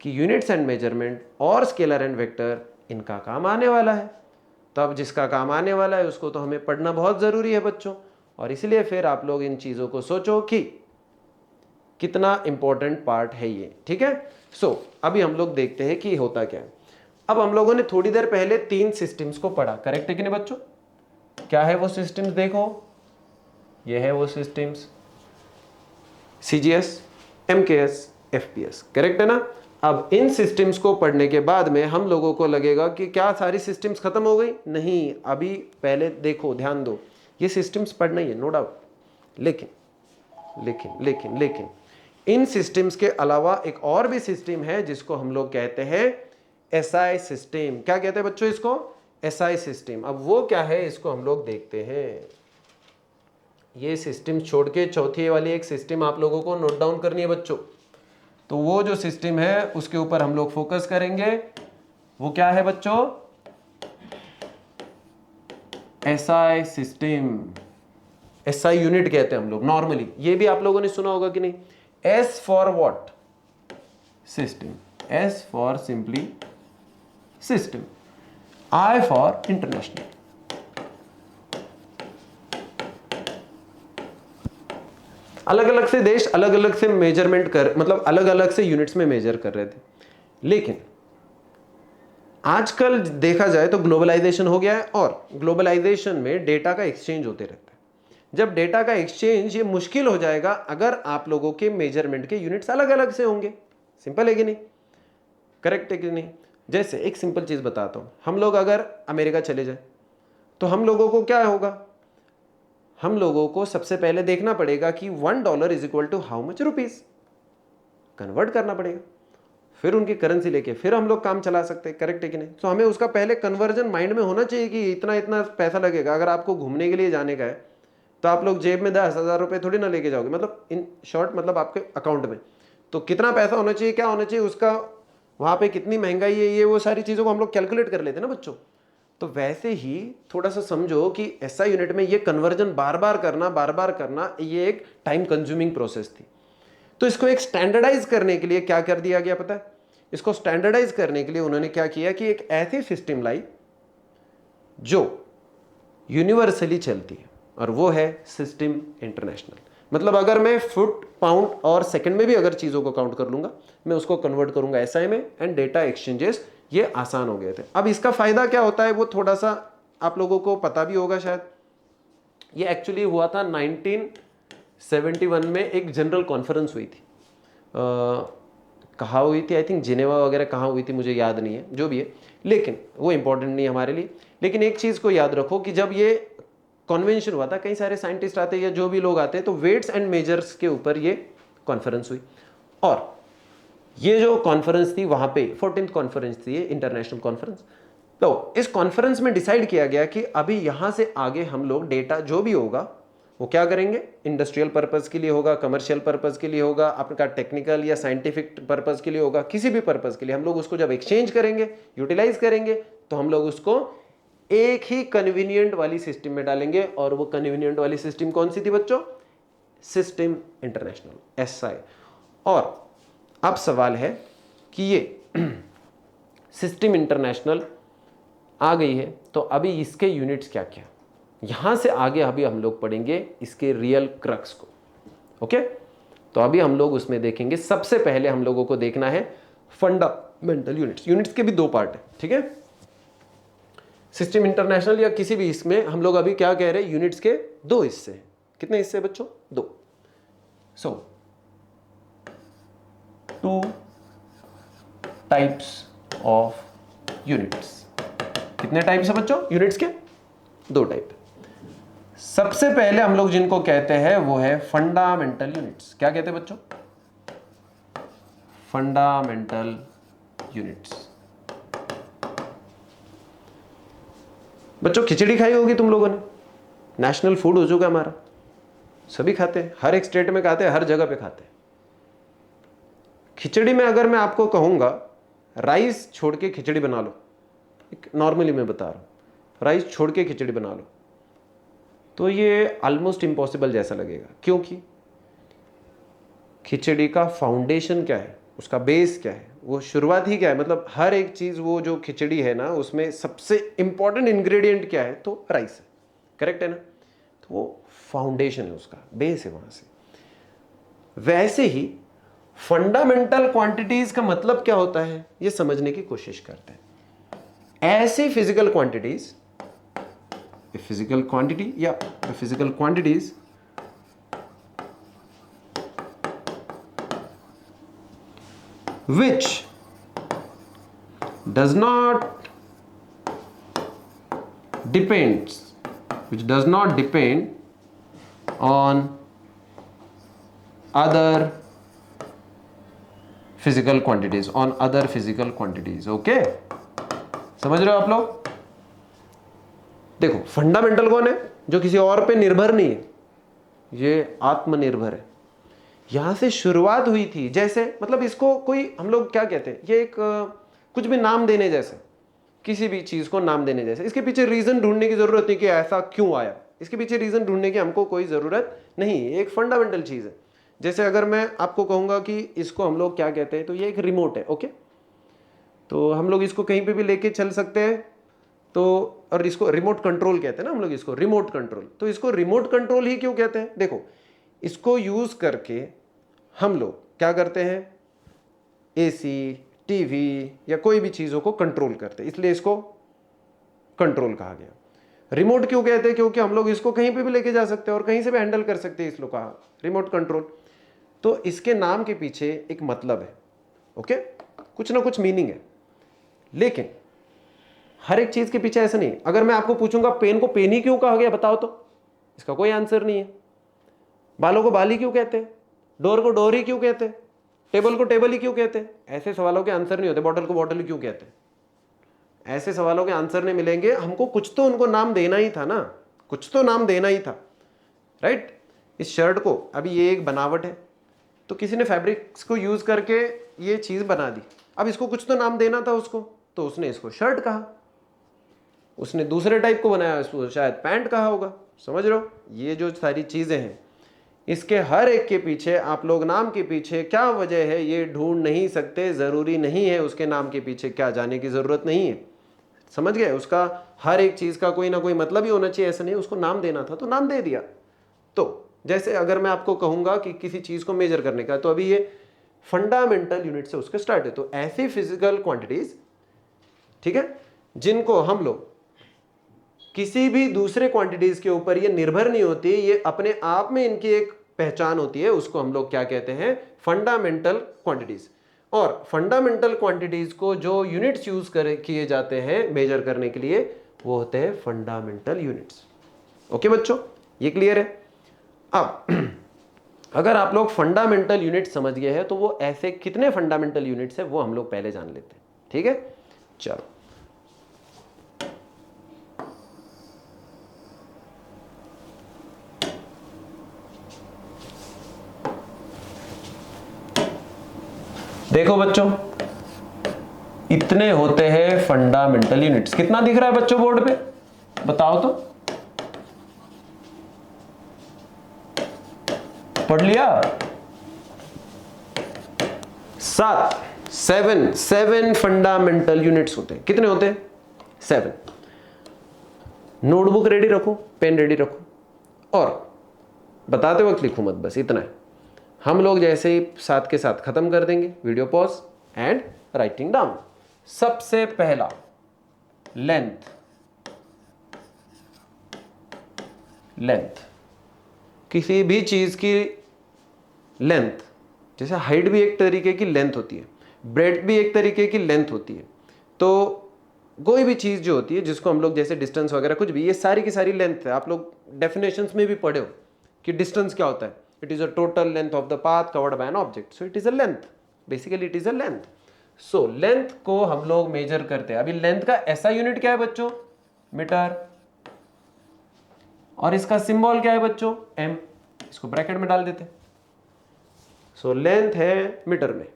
कि यूनिट्स एंड मेजरमेंट और स्केलर एंड वेक्टर, इनका काम आने वाला है। तो अब जिसका काम आने वाला है उसको तो हमें पढ़ना बहुत ज़रूरी है बच्चों। और इसलिए फिर आप लोग इन चीज़ों को सोचो कि कितना इंपॉर्टेंट पार्ट है ये। ठीक है, अभी हम लोग देखते हैं कि होता क्या है। अब हम लोगों ने थोड़ी देर पहले 3 सिस्टम्स को पढ़ा, करेक्ट है कि नहीं बच्चों? क्या है वो सिस्टम्स? देखो, ये है वो systems, CGS, MKS, FPS, correct है ना? अब इन सिस्टम्स को पढ़ने के बाद में हम लोगों को लगेगा कि क्या सारी सिस्टम्स खत्म हो गई? नहीं, अभी पहले देखो, ध्यान दो, ये सिस्टम्स पढ़ना ही है, नो डाउट, लेकिन लेकिन लेकिन लेकिन इन सिस्टम्स के अलावा एक और भी सिस्टम है जिसको हम लोग कहते हैं SI सिस्टम। क्या कहते हैं बच्चों इसको? SI system. अब वो क्या है इसको हम लोग देखते हैं। ये सिस्टम छोड़ के चौथी वाली एक सिस्टम आप लोगों को नोट डाउन करनी है बच्चों। तो वो जो सिस्टम है उसके ऊपर हम लोग फोकस करेंगे। वो क्या है बच्चों? SI system. एसआई यूनिट कहते हैं हम लोग नॉर्मली। ये भी आप लोगों ने सुना होगा कि नहीं? S for what? System. S for simply system, I for international. अलग अलग से देश अलग अलग से मेजरमेंट कर, मतलब अलग अलग से यूनिट्स में मेजर कर रहे थे। लेकिन आजकल देखा जाए तो ग्लोबलाइजेशन हो गया है, और ग्लोबलाइजेशन में डेटा का एक्सचेंज होते रहता है। जब डेटा का एक्सचेंज ये मुश्किल हो जाएगा अगर आप लोगों के मेजरमेंट के यूनिट्स अलग अलग से होंगे। सिंपल है कि नहीं? करेक्ट है कि नहीं? जैसे एक सिंपल चीज बताता हूं, हम लोग अगर अमेरिका चले जाए तो हम लोगों को क्या होगा? हम लोगों को सबसे पहले देखना पड़ेगा कि $1 is equal to how much rupees, convert करना पड़ेगा। फिर उनकी करेंसी लेके फिर हम लोग काम चला सकते हैं। करेक्ट है कि नहीं? तो हमें उसका पहले कन्वर्जन माइंड में होना चाहिए कि इतना इतना पैसा लगेगा। अगर आपको घूमने के लिए जाने का है तो आप लोग जेब में 10,000 रुपये थोड़ी ना लेके जाओगे, मतलब इन शॉर्ट मतलब आपके अकाउंट में तो कितना पैसा होना चाहिए, क्या होना चाहिए, उसका वहां पे कितनी महंगाई है, ये वो सारी चीजों को हम लोग कैलकुलेट कर लेते हैं ना बच्चों। तो वैसे ही थोड़ा सा समझो कि एसआई यूनिट में ये कन्वर्जन बार बार करना ये एक टाइम कंज्यूमिंग प्रोसेस थी। तो इसको एक स्टैंडर्डाइज करने के लिए क्या कर दिया गया पता है? इसको स्टैंडर्डाइज करने के लिए उन्होंने क्या किया कि एक ऐसी सिस्टम लाई जो यूनिवर्सली चलती है, और वो है सिस्टम इंटरनेशनल। मतलब अगर मैं फुट, पाउंड और सेकंड में भी अगर चीजों को काउंट कर लूंगा, मैं उसको कन्वर्ट करूंगा एसआई में, एंड डेटा एक्सचेंजेस ये आसान हो गए थे। अब इसका फायदा क्या होता है वो थोड़ा सा आप लोगों को पता भी होगा शायद। ये एक्चुअली हुआ था 1971 में, एक जनरल कॉन्फ्रेंस हुई थी। कहाँ हुई थी? आई थिंक जिनेवा वगैरह कहाँ हुई थी मुझे याद नहीं है, जो भी है, लेकिन वो इंपॉर्टेंट नहीं है हमारे लिए। लेकिन एक चीज को याद रखो कि जब ये कॉन्वेंशन हुआ था, कई सारे साइंटिस्ट आते या जो भी लोग आते हैं, तो वेट्स एंड मेजर्स के ऊपर ये कॉन्फ्रेंस हुई। और ये जो कॉन्फ्रेंस थी वहां पे 14th कॉन्फ्रेंस थी, इंटरनेशनल कॉन्फ्रेंस। तो इस कॉन्फ्रेंस में डिसाइड किया गया कि अभी यहां से आगे हम लोग डेटा जो भी होगा वो क्या करेंगे, इंडस्ट्रियल पर्पस के लिए होगा, कमर्शियल पर्पस के लिए होगा, आपका टेक्निकल या साइंटिफिक पर्पस के लिए होगा, किसी भी पर्पस के लिए हम लोग उसको जब एक्सचेंज करेंगे, यूटिलाइज करेंगे, तो हम लोग उसको एक ही कन्वीनियंट वाली सिस्टम में डालेंगे। और वो कन्वीनियंट वाली सिस्टम कौन सी थी बच्चों? System international, SI. और अब सवाल है कि ये सिस्टम इंटरनेशनल आ गई है, तो अभी इसके यूनिट्स क्या क्या, यहां से आगे अभी हम लोग पढ़ेंगे इसके रियल क्रक्स को। ओके, तो अभी हम लोग उसमें देखेंगे। सबसे पहले हम लोगों को देखना है फंडामेंटल यूनिट्स। यूनिट्स के भी दो पार्ट है, ठीक है? सिस्टम इंटरनेशनल या किसी भी इसमें हम लोग अभी क्या कह रहे हैं, यूनिट्स के दो हिस्से। कितने हिस्से बच्चों? दो। सो 2 टाइप्स ऑफ यूनिट्स। कितने टाइप्स है बच्चों यूनिट्स के? 2 टाइप। सबसे पहले हम लोग जिनको कहते हैं वो है फंडामेंटल यूनिट्स। क्या कहते हैं बच्चों? Fundamental units. बच्चों खिचड़ी खाई होगी तुम लोगों ने, नेशनल फूड हो चुका हमारा, सभी खाते हैं, हर एक स्टेट में खाते हैं, हर जगह पे खाते हैं। खिचड़ी में अगर मैं आपको कहूंगा राइस छोड़ के खिचड़ी बना लो, नॉर्मली मैं बता रहा हूं, राइस छोड़ के खिचड़ी बना लो, तो ये ऑलमोस्ट इम्पॉसिबल जैसा लगेगा। क्योंकि खिचड़ी का फाउंडेशन क्या है, उसका बेस क्या है, वो शुरुआत ही क्या है, मतलब हर एक चीज, वो जो खिचड़ी है ना उसमें सबसे इंपॉर्टेंट इंग्रेडिएंट क्या है, तो राइस है। करेक्ट है ना? तो वो फाउंडेशन है, उसका बेस है वहां से। वैसे ही फंडामेंटल क्वांटिटीज का मतलब क्या होता है ये समझने की कोशिश करते हैं। ऐसी फिजिकल क्वांटिटीज, फिजिकल क्वांटिटी या physical quantities which does not depend on other physical quantities, okay? समझ रहे हो आप लोग? देखो फंडामेंटल कौन है? जो किसी और पे निर्भर नहीं है, ये आत्मनिर्भर है। यहां से शुरुआत हुई थी, जैसे मतलब इसको कोई हम लोग क्या कहते हैं, ये एक कुछ भी नाम देने जैसे, किसी भी चीज को नाम देने जैसे। इसके पीछे रीजन ढूंढने की जरूरत नहीं कि ऐसा क्यों आया, इसके पीछे रीजन ढूंढने की हमको कोई जरूरत नहीं, एक फंडामेंटल चीज है। जैसे अगर मैं आपको कहूंगा कि इसको हम लोग क्या कहते हैं, तो ये एक रिमोट है, ओके। तो हम लोग इसको कहीं पे भी लेके चल सकते हैं, तो और इसको रिमोट कंट्रोल कहते हैं ना हम लोग, इसको रिमोट कंट्रोल। तो इसको रिमोट कंट्रोल ही क्यों कहते हैं? देखो इसको यूज करके हम लोग क्या करते हैं, एसी, टीवी या कोई भी चीजों को कंट्रोल करते हैं, इसलिए इसको कंट्रोल कहा गया। रिमोट क्यों कहते हैं? क्योंकि हम लोग इसको कहीं पे भी लेके जा सकते हैं और कहीं से भी हैंडल कर सकते हैं, इसलिए कहा रिमोट कंट्रोल। तो इसके नाम के पीछे एक मतलब है, ओके, कुछ ना कुछ मीनिंग है। लेकिन हर एक चीज के पीछे ऐसा नहीं। अगर मैं आपको पूछूंगा पेन को पेन ही क्यों कहा गया, बताओ तो, इसका कोई आंसर नहीं है। बालों को बाल ही क्यों कहते हैं, डोर को डोर ही क्यों कहते हैं, टेबल को टेबल ही क्यों कहते हैं, ऐसे सवालों के आंसर नहीं होते। बॉटल को बॉटल ही क्यों कहते हैं, ऐसे सवालों के आंसर नहीं मिलेंगे। हमको कुछ तो उनको नाम देना ही था ना, कुछ तो नाम देना ही था, राइट। इस शर्ट को, अभी ये एक बनावट है, तो किसी ने फैब्रिक्स को यूज करके ये चीज बना दी, अब इसको कुछ तो नाम देना था उसको, तो उसने इसको शर्ट कहा। उसने दूसरे टाइप को बनाया, उसको शायद पैंट कहा होगा। समझ रहे हो? ये जो सारी चीजें हैं, इसके हर एक के पीछे आप लोग नाम के पीछे क्या वजह है ये ढूंढ नहीं सकते। जरूरी नहीं है उसके नाम के पीछे क्या जाने की जरूरत नहीं है, समझ गए? उसका हर एक चीज का कोई ना कोई मतलब ही होना चाहिए, ऐसा नहीं उसको नाम देना था तो नाम दे दिया। तो जैसे अगर मैं आपको कहूंगा कि किसी चीज को मेजर करने का, तो अभी ये फंडामेंटल यूनिट से उसके स्टार्ट है। तो ऐसी फिजिकल क्वांटिटीज, ठीक है, जिनको हम लोग किसी भी दूसरे क्वांटिटीज के ऊपर ये निर्भर नहीं होती, ये अपने आप में इनकी एक पहचान होती है, उसको हम लोग क्या कहते हैं, फंडामेंटल क्वांटिटीज। और फंडामेंटल क्वांटिटीज को जो यूनिट्स यूज किए जाते हैं मेजर करने के लिए, वो होते हैं फंडामेंटल यूनिट्स। ओके बच्चों, ये क्लियर है? अब अगर आप लोग फंडामेंटल यूनिट समझ गए हैं, तो वो ऐसे कितने फंडामेंटल यूनिट्स है वो हम लोग पहले जान लेते हैं, ठीक है? चलो, देखो बच्चों, इतने होते हैं फंडामेंटल यूनिट्स। कितना दिख रहा है बच्चों बोर्ड पे, बताओ तो, पढ़ लिया? 7 फंडामेंटल यूनिट्स होते हैं। कितने होते हैं? 7। नोटबुक रेडी रखो, पेन रेडी रखो, और बताते वक्त लिखो मत, बस इतना है। हम लोग जैसे ही साथ के साथ खत्म कर देंगे, video pause and writing down. सबसे पहला लेंथ। लेंथ, किसी भी चीज की लेंथ, जैसे हाइट भी एक तरीके की लेंथ होती है, ब्रेड्थ भी एक तरीके की लेंथ होती है। तो कोई भी चीज जो होती है जिसको हम लोग जैसे डिस्टेंस वगैरह कुछ भी, ये सारी की सारी लेंथ है। आप लोग डेफिनेशंस में भी पढ़े हो कि डिस्टेंस क्या होता है। It is a total length of the path covered by an object, so it is a length, basically it is a length. So length को हम लोग मेजर करते हैं। अभी लेंथ का ऐसा यूनिट क्या है बच्चों? मीटर। और इसका सिंबल क्या है बच्चों? एम। इसको ब्रैकेट में डाल देते हैं। सो लेंथ है मीटर में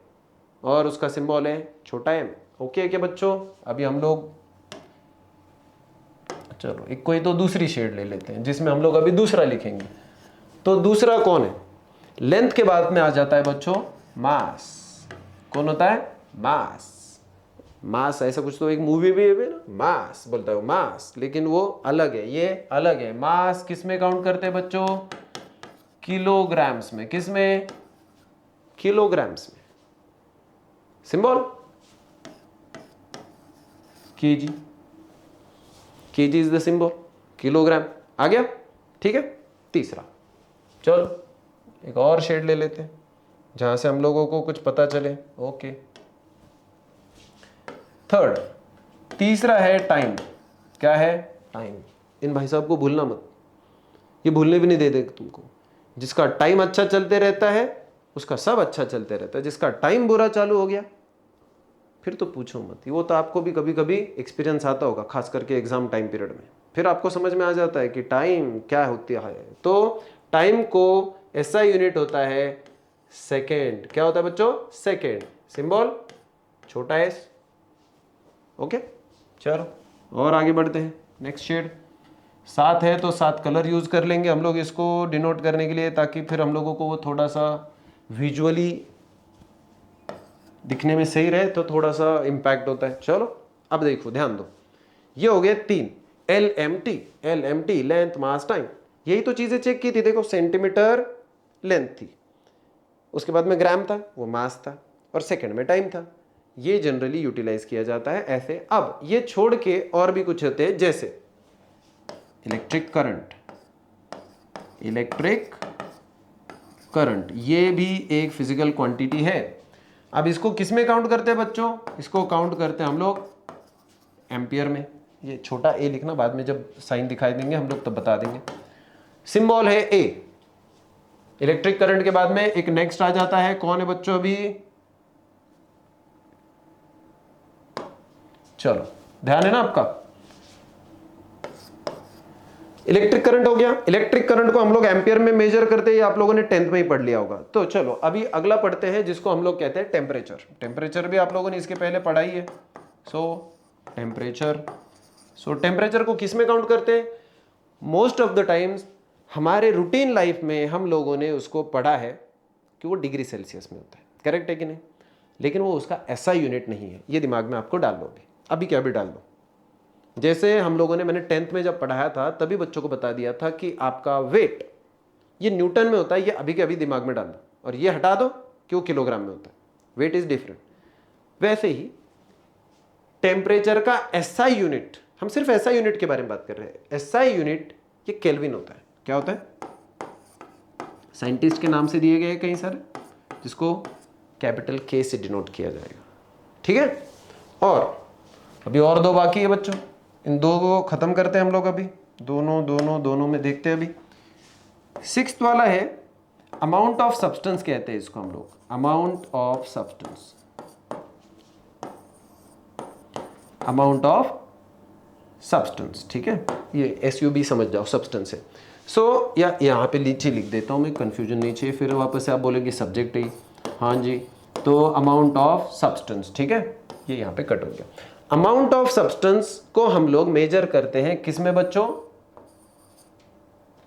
और उसका सिंबल है छोटा एम। ओके क्या बच्चों? अभी हम लोग चलो एक कोई तो दूसरी शेड ले लेते हैं जिसमें हम लोग अभी दूसरा लिखेंगे। तो दूसरा कौन है? लेंथ के बाद में आ जाता है बच्चों मास। कौन होता है? मास। मास ऐसा कुछ तो एक मूवी भी है ना, मास बोलता है मास, लेकिन वो अलग है, ये अलग है। मास किस में काउंट करते हैं बच्चों? किलोग्राम्स में। किस में? किलोग्राम्स में। Symbol KG. KG is the symbol, kilogram आ गया, ठीक है। तीसरा, चलो एक और शेड ले लेते हैं जहां से हम लोगों को कुछ पता चले। ओके, थर्ड, तीसरा है टाइम। क्या है? टाइम। इन भाई साहब को भूलना मत, ये भूलने भी नहीं दे देगा तुमको। जिसका टाइम अच्छा चलते रहता है उसका सब अच्छा चलते रहता है, जिसका टाइम बुरा चालू हो गया फिर तो पूछो मत, वो तो आपको भी कभी कभी एक्सपीरियंस आता होगा, खास करके एग्जाम टाइम पीरियड में, फिर आपको समझ में आ जाता है कि टाइम क्या होती है। तो टाइम को ऐसा यूनिट होता है सेकेंड। क्या होता है बच्चों? सेकेंड, सिंबल छोटा एस। ओके, चलो और आगे बढ़ते हैं। नेक्स्ट शेड 7 है तो 7 कलर यूज कर लेंगे हम लोग इसको डिनोट करने के लिए, ताकि फिर हम लोगों को वो थोड़ा सा विजुअली दिखने में सही रहे, तो थोड़ा सा इंपैक्ट होता है। चलो अब देखो, ध्यान दो, ये हो गए 3 LMT लेंथ मास टाइम। यही तो चीजें चेक की थी, देखो सेंटीमीटर लेंथ थी, उसके बाद में ग्राम था, वो मास था, और सेकंड में टाइम था। ये जनरली यूटिलाइज किया जाता है ऐसे। अब ये छोड़ के और भी कुछ होते हैं, जैसे इलेक्ट्रिक करंट, ये भी एक फिजिकल क्वांटिटी है। अब इसको किस में काउंट करते हैं बच्चों? इसको काउंट करते हैं हम लोग एम्पियर में। ये छोटा ए लिखना, बाद में जब साइन दिखाई देंगे हम लोग तब बता देंगे। सिंबल है ए। इलेक्ट्रिक करंट के बाद में एक नेक्स्ट आ जाता है, कौन है बच्चों? अभी चलो ध्यान है ना आपका, इलेक्ट्रिक करंट हो गया। इलेक्ट्रिक करंट को हम लोग एम्पियर में मेजर करते हैं, आप लोगों ने 10th में ही पढ़ लिया होगा। तो चलो अभी अगला पढ़ते हैं, जिसको हम लोग कहते हैं टेम्परेचर। टेम्परेचर भी आप लोगों ने इसके पहले पढ़ा ही है। टेम्परेचर को किस में काउंट करते हैं? मोस्ट ऑफ द टाइम्स हमारे रूटीन लाइफ में हम लोगों ने उसको पढ़ा है कि वो डिग्री सेल्सियस में होता है, करेक्ट है कि नहीं? लेकिन वो उसका ऐसा यूनिट नहीं है, ये दिमाग में आपको डाल लो अभी क्या भी डाल दो। जैसे हम लोगों ने, मैंने 10th में जब पढ़ाया था तभी बच्चों को बता दिया था कि आपका वेट ये न्यूटन में होता है, ये अभी के अभी दिमाग में डाल दो, और ये हटा दो कि वो किलोग्राम में होता है, वेट इज डिफरेंट। वैसे ही टेम्परेचर का एसआई यूनिट, हम सिर्फ एसआई यूनिट के बारे में बात कर रहे हैं। एसआई यूनिट ये केल्विन होता है। क्या होता है? साइंटिस्ट के नाम से दिए गए कई सारे, जिसको कैपिटल के से डिनोट किया जाएगा, ठीक है? और अभी और 2 बाकी है बच्चों, इन 2 को खत्म करते हैं हम लोग अभी। दोनों में देखते हैं अभी। 6th वाला है अमाउंट ऑफ सब्सटेंस, कहते हैं इसको हम लोग अमाउंट ऑफ सब्सटेंस, ठीक है? ये SUB समझ जाओ, सब्सटेंस है। या यहाँ पे नीचे लिख देता हूँ मैं, कंफ्यूजन नहीं चाहिए, फिर वापस से आप बोलेंगे सब्जेक्ट ही। हाँ जी, तो अमाउंट ऑफ सब्सटेंस, ठीक है? ये यहाँ पे कट हो गया। अमाउंट ऑफ सब्सटेंस को हम लोग मेजर करते हैं किस में बच्चों?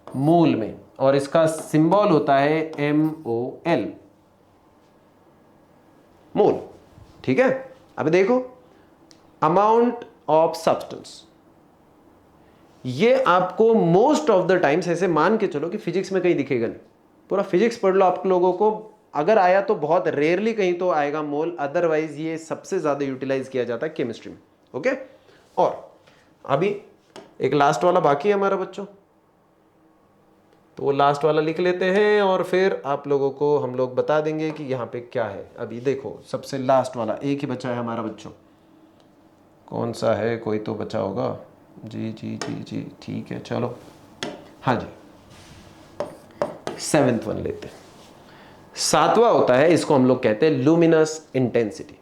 मोल में, और इसका सिंबल होता है MOL, मोल, ठीक है? अब देखो, अमाउंट ऑफ सब्सटेंस, ये आपको मोस्ट ऑफ द टाइम्स, ऐसे मान के चलो कि फिजिक्स में कहीं दिखेगा नहीं, पूरा फिजिक्स पढ़ लो, आप लोगों को अगर आया तो बहुत रेयरली कहीं तो आएगा मोल, अदरवाइज ये सबसे ज्यादा यूटिलाइज किया जाता है केमिस्ट्री में। ओके, और अभी एक लास्ट वाला बाकी है हमारा बच्चों, तो वो लास्ट वाला लिख लेते हैं और फिर आप लोगों को हम लोग बता देंगे कि यहाँ पे क्या है। अभी देखो, सबसे लास्ट वाला एक ही बचा है हमारा बच्चों, कौन सा है? कोई तो बचा होगा। जी जी जी जी, ठीक है, चलो, हाँ जी, 7th वन लेते हैं। 7वां होता है, इसको हम लोग कहते हैं लुमिनस इंटेंसिटी।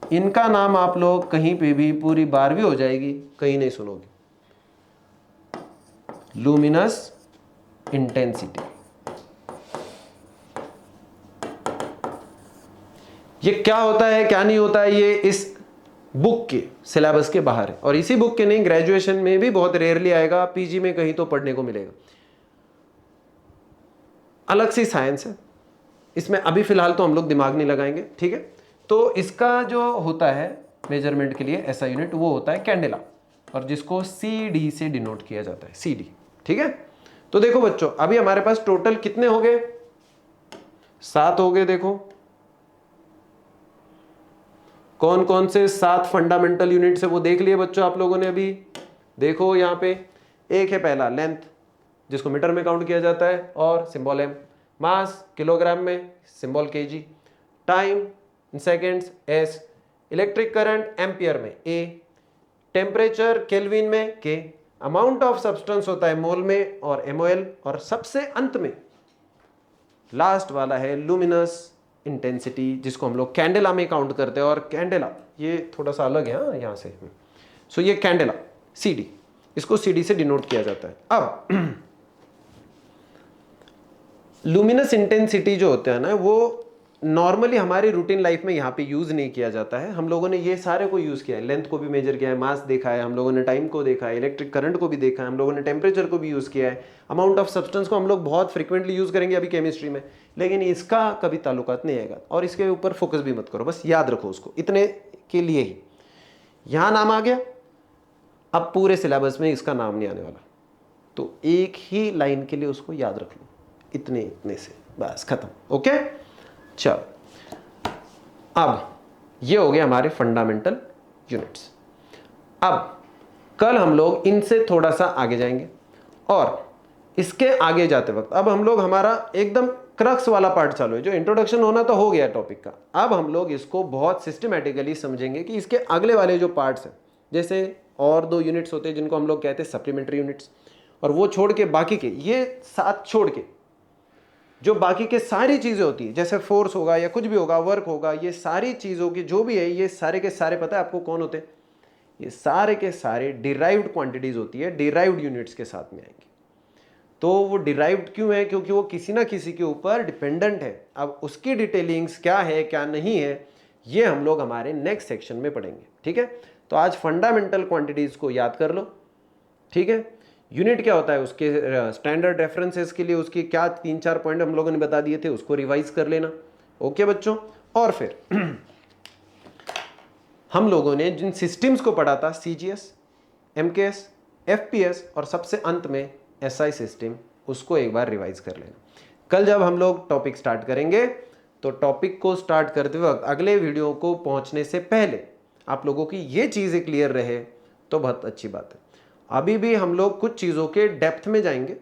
इनका नाम आप लोग कहीं पे भी, पूरी 12वीं हो जाएगी, कहीं नहीं सुनोगे। लुमिनस इंटेंसिटी, ये क्या होता है क्या नहीं होता है, ये इस बुक के सिलेबस के बाहर है, और इसी बुक के नहीं, ग्रेजुएशन में भी बहुत रेयरली आएगा, पीजी में कहीं तो पढ़ने को मिलेगा। अलग सी साइंस है, इसमें अभी फिलहाल तो हम लोग दिमाग नहीं लगाएंगे, ठीक है? तो इसका जो होता है मेजरमेंट के लिए ऐसा यूनिट, वो होता है कैंडेला, और जिसको CD से डिनोट किया जाता है, CD, ठीक है? तो देखो बच्चों, अभी हमारे पास टोटल कितने हो गए? 7 हो गए। देखो कौन कौन से 7 फंडामेंटल यूनिट्स है वो देख लिए बच्चों आप लोगों ने अभी। देखो यहाँ पे एक है पहला लेंथ, जिसको मीटर में काउंट किया जाता है, और सिंबल M। मास किलोग्राम में, symbol kg। Time in seconds S। Electric current ampere में A। टेम्परेचर केल्विन में K। अमाउंट ऑफ सब्सटेंस होता है मोल में और MOL। और सबसे अंत में लास्ट वाला है लुमिनस इंटेंसिटी, जिसको हम लोग कैंडेला में काउंट करते हैं, और कैंडेला ये थोड़ा सा अलग है हाँ यहाँ से। सो ये कैंडेला CD, इसको CD से डिनोट किया जाता है। अब लुमिनस इंटेंसिटी जो होता है ना, वो नॉर्मली हमारी रूटीन लाइफ में यहाँ पे यूज नहीं किया जाता है। हम लोगों ने ये सारे को यूज किया है, लेंथ को भी मेजर किया है, मास देखा है, हम लोगों ने टाइम को देखा है, इलेक्ट्रिक करंट को भी देखा है, हम लोगों ने टेम्परेचर को भी यूज किया है, अमाउंट ऑफ सब्सटेंस को हम लोग बहुत फ्रिक्वेंटली यूज करेंगे अभी केमिस्ट्री में, लेकिन इसका कभी ताल्लुकात नहीं आएगा। और इसके ऊपर फोकस भी मत करो, बस याद रखो उसको, इतने के लिए ही यहाँ नाम आ गया। अब पूरे सिलेबस में इसका नाम नहीं आने वाला, तो एक ही लाइन के लिए उसको याद रख लो, इतने इतने से, बस खत्म। ओके, चलो अब ये हो गया हमारे फंडामेंटल यूनिट्स। अब कल हम लोग इनसे थोड़ा सा आगे जाएंगे, और इसके आगे जाते वक्त अब हम लोग हमारा एकदम क्रक्स वाला पार्ट चालू है। जो इंट्रोडक्शन होना तो हो गया टॉपिक का, अब हम लोग इसको बहुत सिस्टमैटिकली समझेंगे कि इसके अगले वाले जो पार्ट्स हैं, जैसे और 2 यूनिट्स होते हैं जिनको हम लोग कहते हैं सप्लीमेंट्री यूनिट्स, और वो छोड़ के बाकी के ये 7 छोड़ के जो बाकी के सारी चीजें होती है, जैसे फोर्स होगा या कुछ भी होगा, वर्क होगा, ये सारी चीजों की जो भी है, ये सारे के सारे पता है आपको कौन होते हैं? ये सारे के सारे डिराइव्ड क्वांटिटीज होती है, डिराइव्ड यूनिट्स के साथ में आएंगे। तो वो डिराइव्ड क्यों है? क्योंकि वो किसी ना किसी के ऊपर डिपेंडेंट है। अब उसकी डिटेलिंग्स क्या है क्या नहीं है, ये हम लोग हमारे नेक्स्ट सेक्शन में पढ़ेंगे। ठीक है, तो आज फंडामेंटल क्वांटिटीज को याद कर लो। ठीक है, यूनिट क्या होता है, उसके स्टैंडर्ड रेफरेंसेस के लिए उसकी क्या 3-4 पॉइंट हम लोगों ने बता दिए थे, उसको रिवाइज कर लेना। ओके बच्चों, और फिर हम लोगों ने जिन सिस्टम्स को पढ़ा था, CGS, MKS, FPS और सबसे अंत में SI सिस्टम, उसको एक बार रिवाइज कर लेना। कल जब हम लोग टॉपिक स्टार्ट करेंगे, तो टॉपिक को स्टार्ट करते वक्त अगले वीडियो को पहुंचने से पहले आप लोगों की ये चीज़ें क्लियर रहे तो बहुत अच्छी बात है। अभी भी हम लोग कुछ चीज़ों के डेप्थ में जाएंगे,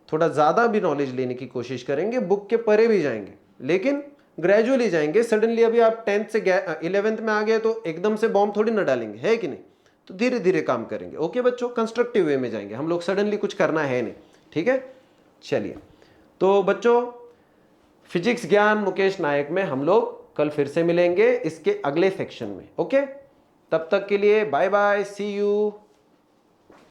थोड़ा ज़्यादा भी नॉलेज लेने की कोशिश करेंगे, बुक के परे भी जाएंगे, लेकिन ग्रेजुअली जाएंगे। सडनली अभी आप 10th से 11th में आ गए तो एकदम से बॉम्ब थोड़ी ना डालेंगे, है कि नहीं? तो धीरे धीरे काम करेंगे। ओके बच्चों, कंस्ट्रक्टिव वे में जाएंगे हम लोग, सडनली कुछ करना है नहीं। ठीक है, चलिए तो बच्चों, फिजिक्स ज्ञान मुकेश नायक में हम लोग कल फिर से मिलेंगे इसके अगले सेक्शन में। ओके, तब तक के लिए बाय बाय, सी यू।